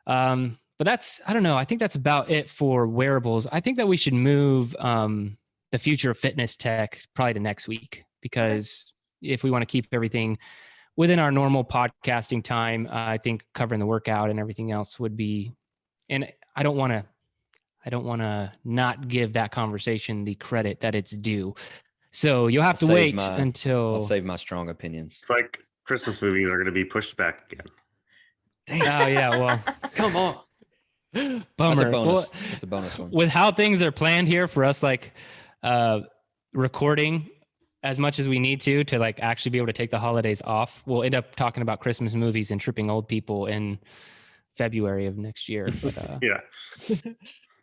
But I don't know. I think that's about it for wearables. I think that we should move the future of fitness tech probably to next week, because if we want to keep everything within our normal podcasting time, I think covering the workout and everything else would be, and I don't want to not give that conversation the credit that it's due. So you'll have to wait until I'll save my strong opinions. It's like Christmas movies are going to be pushed back again. Oh yeah, well, come on. Bummer. That's a bonus. Well, that's a bonus one. With how things are planned here for us, like recording as much as we need to like actually be able to take the holidays off, we'll end up talking about Christmas movies and tripping old people in February of next year. But, Yeah.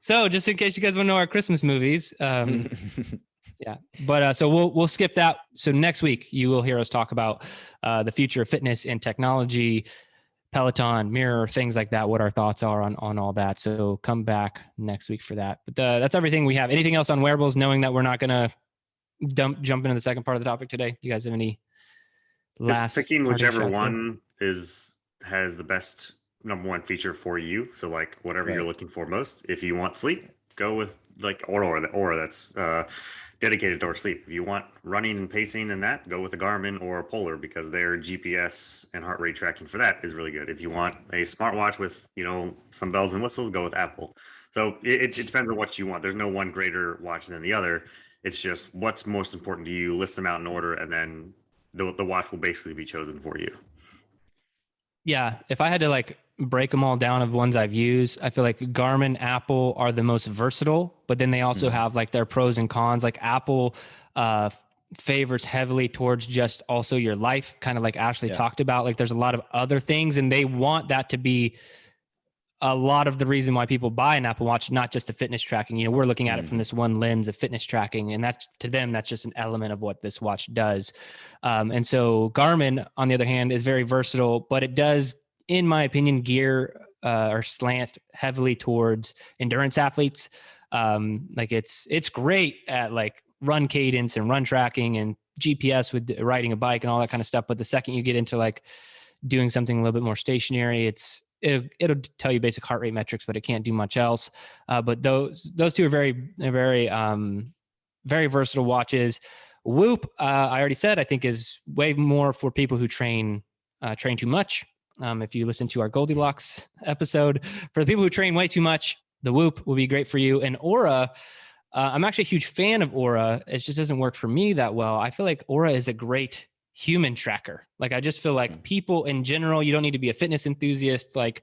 So just in case you guys want to know our Christmas movies, yeah. But so we'll skip that. So next week you will hear us talk about the future of fitness and technology, Peloton, Mirror, things like that, what our thoughts are on all that. So come back next week for that. But that's everything we have. Anything else on wearables, knowing that we're not going to jump into the second part of the topic today? You guys have any last Just picking whichever shots one has the best number one feature for you. So like whatever you're looking for most. If you want sleep, go with like Aura that's dedicated towards sleep. If you want running and pacing and that, go with the Garmin or Polar, because their GPS and heart rate tracking for that is really good. If you want a smartwatch with, some bells and whistles, go with Apple. So it depends on what you want. There's no one greater watch than the other. It's just what's most important to you, list them out in order, and then the watch will basically be chosen for you. Yeah. If I had to like break them all down of ones I've used, I feel like Garmin, Apple are the most versatile, but then they also have like their pros and cons. Like Apple favors heavily towards just also your life, kind of like Ashley talked about. Like there's a lot of other things, and they want that to be a lot of the reason why people buy an Apple Watch, not just the fitness tracking. We're looking at it from this one lens of fitness tracking, and that's, to them, that's just an element of what this watch does. And so Garmin, on the other hand, is very versatile, but it does, in my opinion, gear or slant heavily towards endurance athletes. Like it's great at like run cadence and run tracking and GPS with riding a bike and all that kind of stuff. But the second you get into like doing something a little bit more stationary, it'll tell you basic heart rate metrics, but it can't do much else. But those two are very, very, very versatile watches. Whoop, I already said, I think is way more for people who train too much. If you listen to our Goldilocks episode, for the people who train way too much, the Whoop will be great for you. And Aura, I'm actually a huge fan of Aura. It just doesn't work for me that well. I feel like Aura is a great human tracker. Like I just feel like people in general, you don't need to be a fitness enthusiast. Like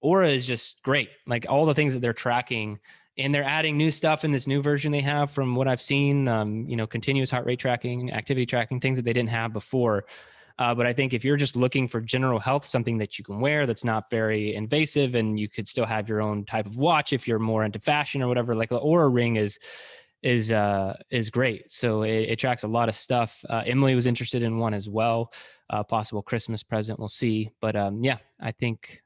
Aura is just great. Like all the things that they're tracking, and they're adding new stuff in this new version they have, from what I've seen, continuous heart rate tracking, activity tracking, things that they didn't have before. But I think if you're just looking for general health, something that you can wear that's not very invasive, and you could still have your own type of watch if you're more into fashion or whatever, like the Aura Ring is great. So it tracks a lot of stuff. Emily was interested in one as well. Possible Christmas present, we'll see. But yeah, I think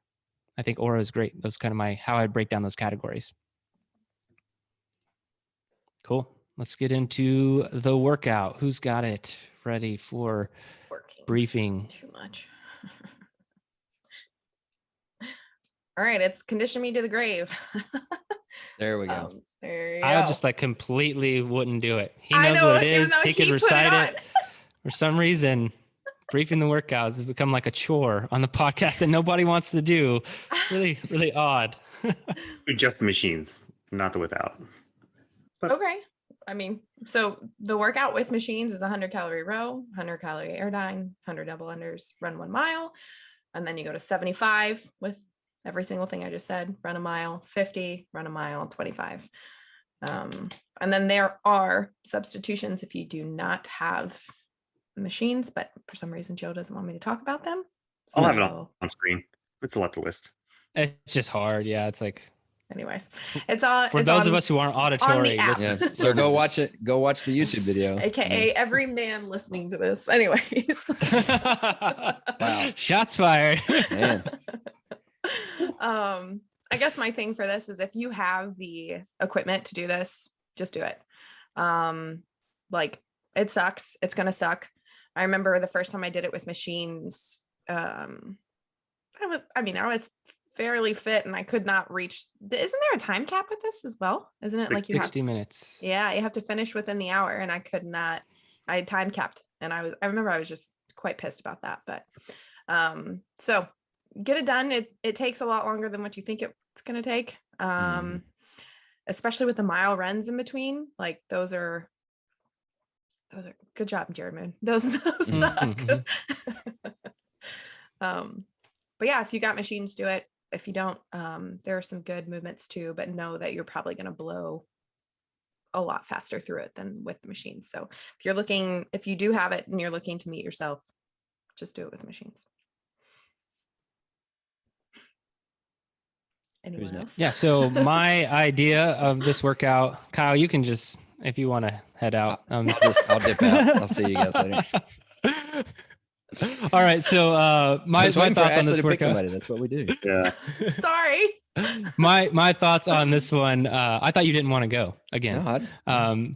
Aura is great. Those kind of how I break down those categories. Cool. Let's get into the workout. Who's got it ready for Working briefing? too much. All right, it's Condition Me to the Grave. There we go. There you I go. just completely wouldn't do it. He I knows know, what it even is. though He could he put it recite on. it. For some reason, briefing the workouts has become like a chore on the podcast that nobody wants to do. Really, really odd. Just the machines, not the without. Okay. I mean, so the workout with machines is 100 calorie row, 100 calorie airdyne, 100 double unders, run 1 mile. And then you go to 75 with every single thing I just said, run a mile, 50, run a mile, 25. And then there are substitutions if you do not have machines, but for some reason, Joe doesn't want me to talk about them. I'll have it So on screen. It's a lot to list. It's just hard. Yeah, it's like anyways, it's all for it's those on, of us who aren't auditory. app. Yeah. So go watch it. Go watch the YouTube video. AKA every man listening to this. Anyways. Wow. Shots fired. Man. I guess my thing for this is if you have the equipment to do this, just do it. Like it sucks. It's gonna suck. I remember the first time I did it with machines. I was fairly fit and I could not reach. Isn't there a time cap with this as well? Isn't it like you 60 have to, minutes. Yeah, you have to finish within the hour, and I could not. I had time capped, and I remember I was just quite pissed about that. But so get it done. It takes a lot longer than what you think it's gonna take. Especially with the mile runs in between. Like those are good job, Jerred. Those suck. But yeah, if you got machines, do it. If you don't, there are some good movements too, but know that you're probably going to blow a lot faster through it than with the machines. So if you do have it and you're looking to meet yourself, just do it with machines. Anyone else? Yeah. So my idea of this workout, Kyle, you can just, if you want to head out, I'll dip out. I'll see you guys later. All right. So my thoughts on this workout. That's what we do. Yeah. Sorry. My thoughts on this one. I thought you didn't want to go again. No,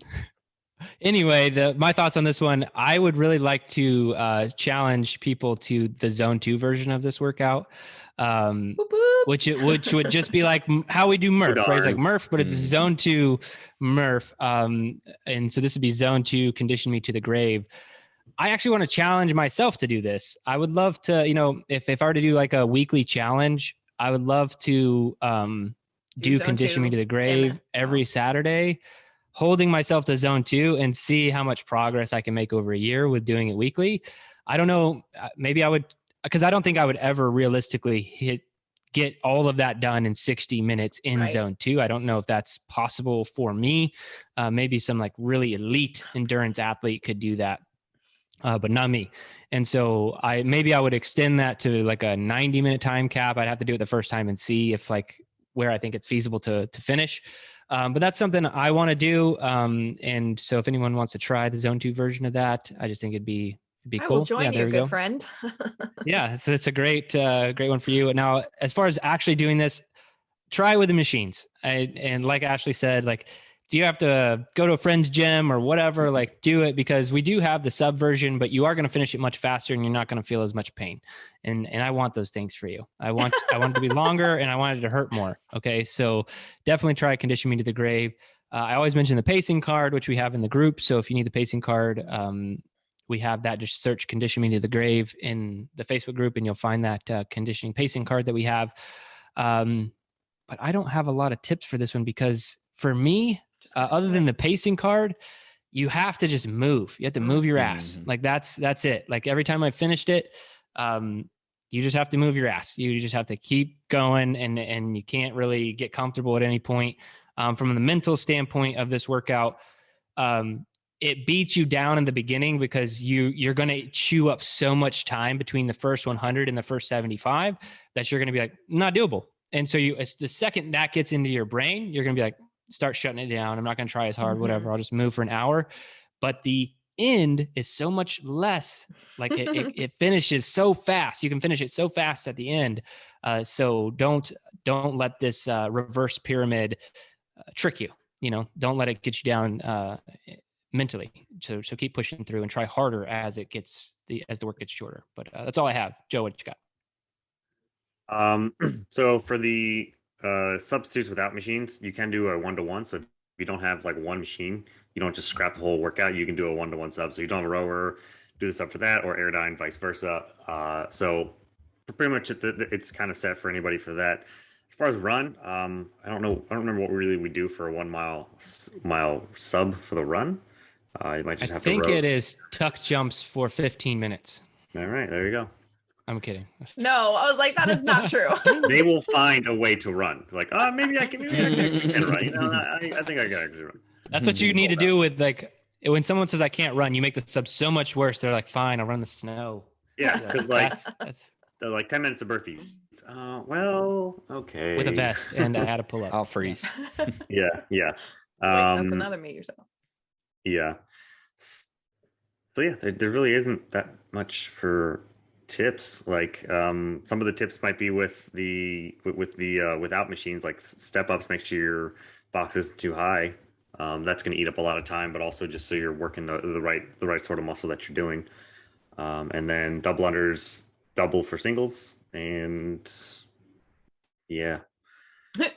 Anyway, my thoughts on this one. I would really like to challenge people to the Zone 2 version of this workout. Boop, boop. Which would just be like how we do Murph, right? It's like Murph, but it's Zone 2 Murph. And so this would be Zone 2, Condition Me to the Grave. I actually want to challenge myself to do this. I would love to, if I were to do like a weekly challenge, I would love to do Condition Me to the Grave every Saturday, holding myself to Zone 2 and see how much progress I can make over a year with doing it weekly. I don't know. Maybe I would, because I don't think I would ever realistically get all of that done in 60 minutes in Zone 2. I don't know if that's possible for me. Maybe some like really elite endurance athlete could do that. But not me. And so I would extend that to like a 90-minute time cap. I'd have to do it the first time and see if like where I think it's feasible to finish. But that's something I want to do. And so if anyone wants to try the Zone 2 version of that, I just think it'd be cool. I will join you, good friend. Yeah, it's a great one for you. Now, as far as actually doing this, try with the machines. And like Ashley said, like, do you have to go to a friend's gym or whatever? Like, do it, because we do have the sub version, but you are going to finish it much faster and you're not going to feel as much pain. And I want those things for you. I want it to be longer and I want it to hurt more. Okay. So definitely try Condition Me to the Grave. I always mention the pacing card, which we have in the group. So if you need the pacing card, we have that. Just search Condition Me to the Grave in the Facebook group and you'll find that conditioning pacing card that we have. But I don't have a lot of tips for this one because for me, other than the pacing card, you have to just move. You have to move your ass. Like that's it. Like every time I finished it, you just have to move your ass. You just have to keep going and you can't really get comfortable at any point. From the mental standpoint of this workout, it beats you down in the beginning because you're going to chew up so much time between the first 100 and the first 75 that you're going to be like, not doable. And so it's the second that gets into your brain, you're going to be like, start shutting it down. I'm not going to try as hard, whatever. I'll just move for an hour. But the end is so much less. Like it finishes so fast. You can finish it so fast at the end. So don't let this reverse pyramid trick you. Don't let it get you down mentally. So keep pushing through and try harder as the work gets shorter. But that's all I have. Joe, what you got? So for the substitutes without machines, you can do a 1-to-1. So if you don't have like one machine, you don't just scrap the whole workout. You can do a 1-to-1 sub. So you don't have a rower, do the sub for that, or Airdyne, vice versa. So pretty much it's kind of set for anybody for that. As far as run, I don't remember what really we do for a 1 mile sub for the run. You might just have to row. I think it is tuck jumps for 15 minutes. All right, there you go. I'm kidding. No, I was like, that is not true. They will find a way to run. Like, maybe I can run. I think I can actually run. That's what you need to do with like when someone says I can't run, you make the sub so much worse. They're like, fine, I'll run the snow. Yeah, because they're like 10 minutes of burpees. Well, okay. With a vest and I had to pull up. I'll freeze. Yeah. Wait, that's another meet yourself. Yeah. So yeah, there really isn't that much for tips. Like some of the tips might be with the without machines, like step ups. Make sure your box isn't too high. That's going to eat up a lot of time, but also just so you're working the right sort of muscle that you're doing. And then double unders, double for singles, and yeah.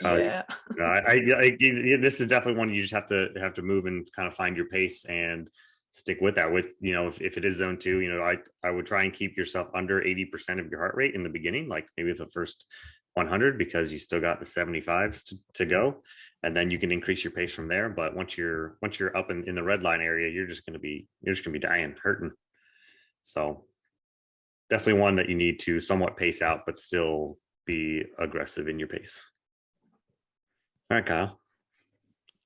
Yeah. This is definitely one you just have to move and kind of find your pace and stick with that. With if it is zone 2, I would try and keep yourself under 80% of your heart rate in the beginning, like maybe the first 100, because you still got the 75s to go, and then you can increase your pace from there. But once you're up in the red line area, you're just gonna be dying, hurting. So definitely one that you need to somewhat pace out, but still be aggressive in your pace. All right, Kyle.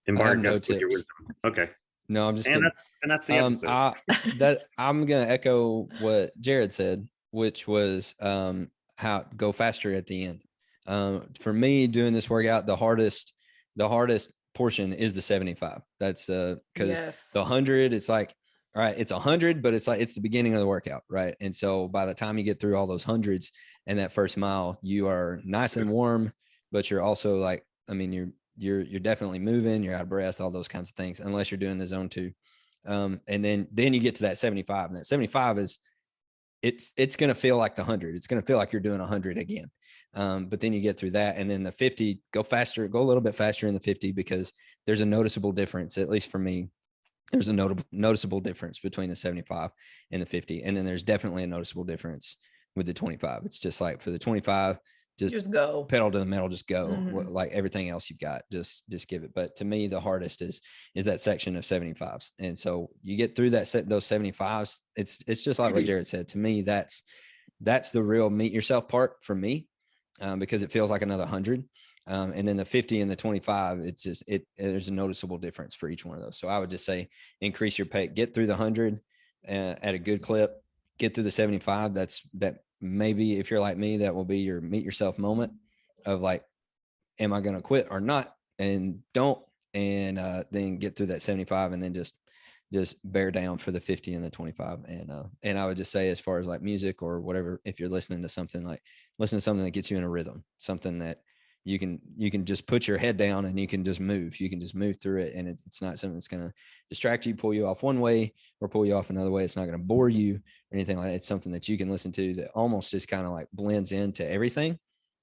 Embark no us with your tips. wisdom. Okay. No, I'm just And that's the episode. I'm gonna echo what Jerred said, which was how go faster at the end. For me, doing this workout, the hardest portion is the 75. That's because the 100, it's like, all right, it's 100, but it's like it's the beginning of the workout, right? And so by the time you get through all those hundreds and that first mile, you are nice and warm, but you're also like, I mean, you're definitely moving, you're out of breath, all those kinds of things, unless you're doing the zone 2. And then you get to that 75, and that 75 is it's going to feel like the 100. It's going to feel like you're doing 100 again. But then you get through that, and then the 50, go a little bit faster in the 50, because there's a noticeable difference, at least for me. There's a noticeable difference between the 75 and the 50. And then there's definitely a noticeable difference with the 25. It's just like for the 25, just go pedal to the metal, just go. Mm-hmm. Like everything else you've got, just give it. But to me, the hardest is that section of 75s. And so you get through those 75s. It's just like what Jerred said. To me, that's the real meet yourself part for me, because it feels like another 100. And then the 50 and the 25, it's just there's a noticeable difference for each one of those. So I would just say increase your pace, get through the 100 at a good clip, get through the 75. That maybe if you're like me, that will be your meet yourself moment of like, am I going to quit or not? And don't, and then get through that 75, and then just bear down for the 50 and the 25. And I would just say, as far as like music or whatever, if you're listening to something that gets you in a rhythm, something that you can just put your head down and you can just move through it. And it's not something that's going to distract you, pull you off one way or pull you off another way. It's not going to bore you or anything like that. It's something that you can listen to that almost just kind of like blends into everything.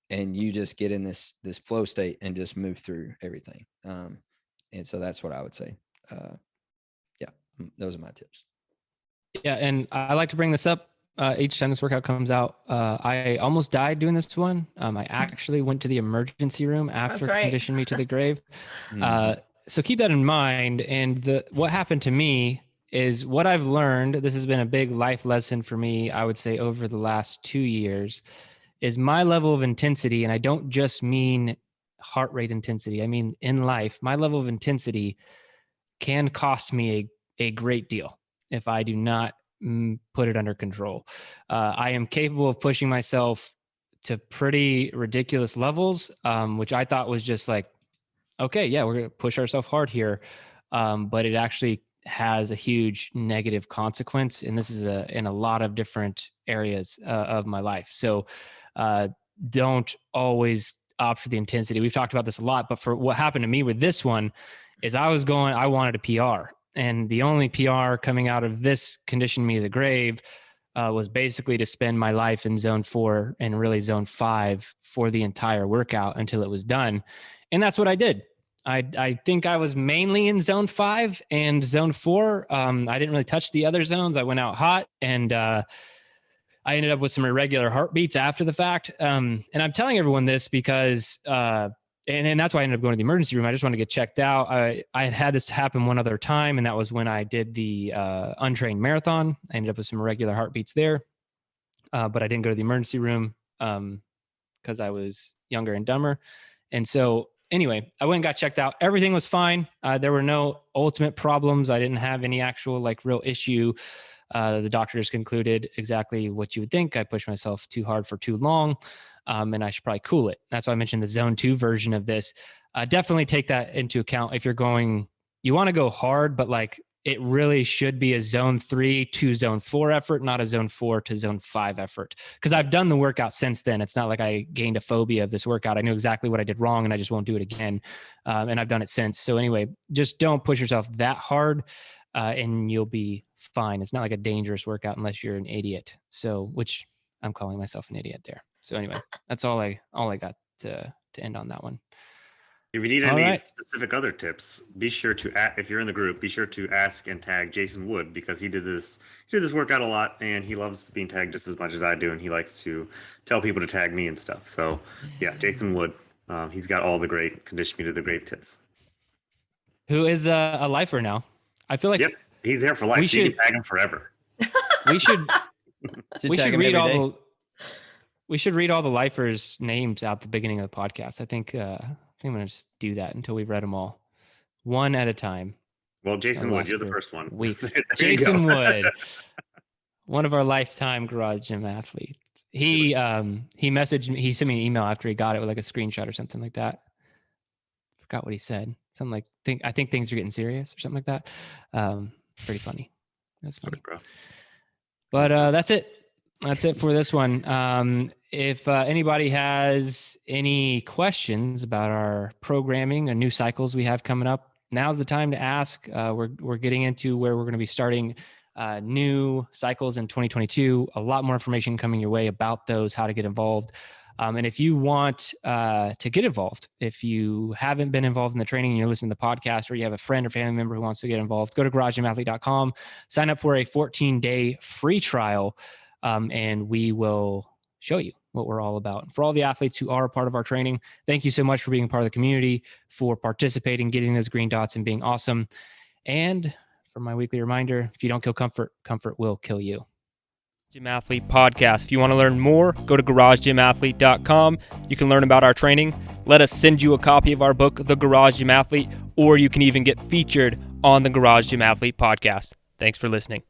And you just get in this flow state and just move through everything. And so that's what I would say. Yeah, those are my tips. Yeah. And I like to bring this up. Each time this workout comes out, I almost died doing this one. I actually went to the emergency room after conditioned me to the grave. So keep that in mind. And what happened to me is what I've learned. This has been a big life lesson for me, I would say, over the last 2 years, is my level of intensity. And I don't just mean heart rate intensity. I mean, in life, my level of intensity can cost me a great deal if I do not put it under control. I am capable of pushing myself to pretty ridiculous levels, which I thought was just like, okay, yeah, we're going to push ourselves hard here. But it actually has a huge negative consequence. And this is in a lot of different areas of my life. So don't always opt for the intensity. We've talked about this a lot, but for what happened to me with this one is I wanted a PR. And the only PR coming out of this conditioned me to the grave was basically to spend my life in zone 4 and really zone 5 for the entire workout until it was done. And that's what I did. I think I was mainly in zone 5 and zone 4. I didn't really touch the other zones. I went out hot, and I ended up with some irregular heartbeats after the fact. And I'm telling everyone this because, and that's why I ended up going to the emergency room. I just wanted to get checked out. I had this happen one other time, and that was when I did the untrained marathon. I ended up with some irregular heartbeats there, but I didn't go to the emergency room because I was younger and dumber. And so anyway, I went and got checked out. Everything was fine. There were no ultimate problems. I didn't have any actual like real issue. The doctor just concluded exactly what you would think. I pushed myself too hard for too long, and I should probably cool it. That's why I mentioned the zone 2 version of this. Definitely take that into account if you want to go hard, but like it really should be a zone 3 to zone 4 effort, not a zone 4 to zone 5 effort. Because I've done the workout since then. It's not like I gained a phobia of this workout. I knew exactly what I did wrong, and I just won't do it again. And I've done it since. So anyway, just don't push yourself that hard, and you'll be fine. It's not like a dangerous workout unless you're an idiot. So, which I'm calling myself an idiot there. So anyway, that's all I got to end on that one. If you need any specific other tips, be sure to, if you're in the group, be sure to ask and tag Jason Wood, because he did this workout a lot, and he loves being tagged just as much as I do, and he likes to tell people to tag me and stuff. So yeah, Jason Wood, he's got all the great condition me to the grave tips. Who is a lifer now? I feel like he's there for life. So you can tag him forever. We should read all the lifers' names out the beginning of the podcast. I think I'm going to just do that until we've read them all, one at a time. Well, Jason Wood, you're the first one. Weeks. Jason Wood, one of our lifetime Garage Gym athletes. He messaged me. He sent me an email after he got it with like a screenshot or something like that. Forgot what he said. Something like, I think things are getting serious or something like that. Pretty funny. That's funny. Bro. But that's it. That's it for this one. If anybody has any questions about our programming and new cycles we have coming up, now's the time to ask. We're getting into where we're going to be starting new cycles in 2022. A lot more information coming your way about those, how to get involved. And if you want to get involved, if you haven't been involved in the training and you're listening to the podcast, or you have a friend or family member who wants to get involved, go to garagegymathlete.com, sign up for a 14-day free trial, and we will show you what we're all about. For all the athletes who are a part of our training, thank you so much for being part of the community, for participating, getting those green dots, and being awesome. And for my weekly reminder, if you don't kill comfort, comfort will kill you. Gym Athlete Podcast. If you want to learn more, go to garagegymathlete.com. You can learn about our training. Let us send you a copy of our book, The Garage Gym Athlete, or you can even get featured on the Garage Gym Athlete Podcast. Thanks for listening.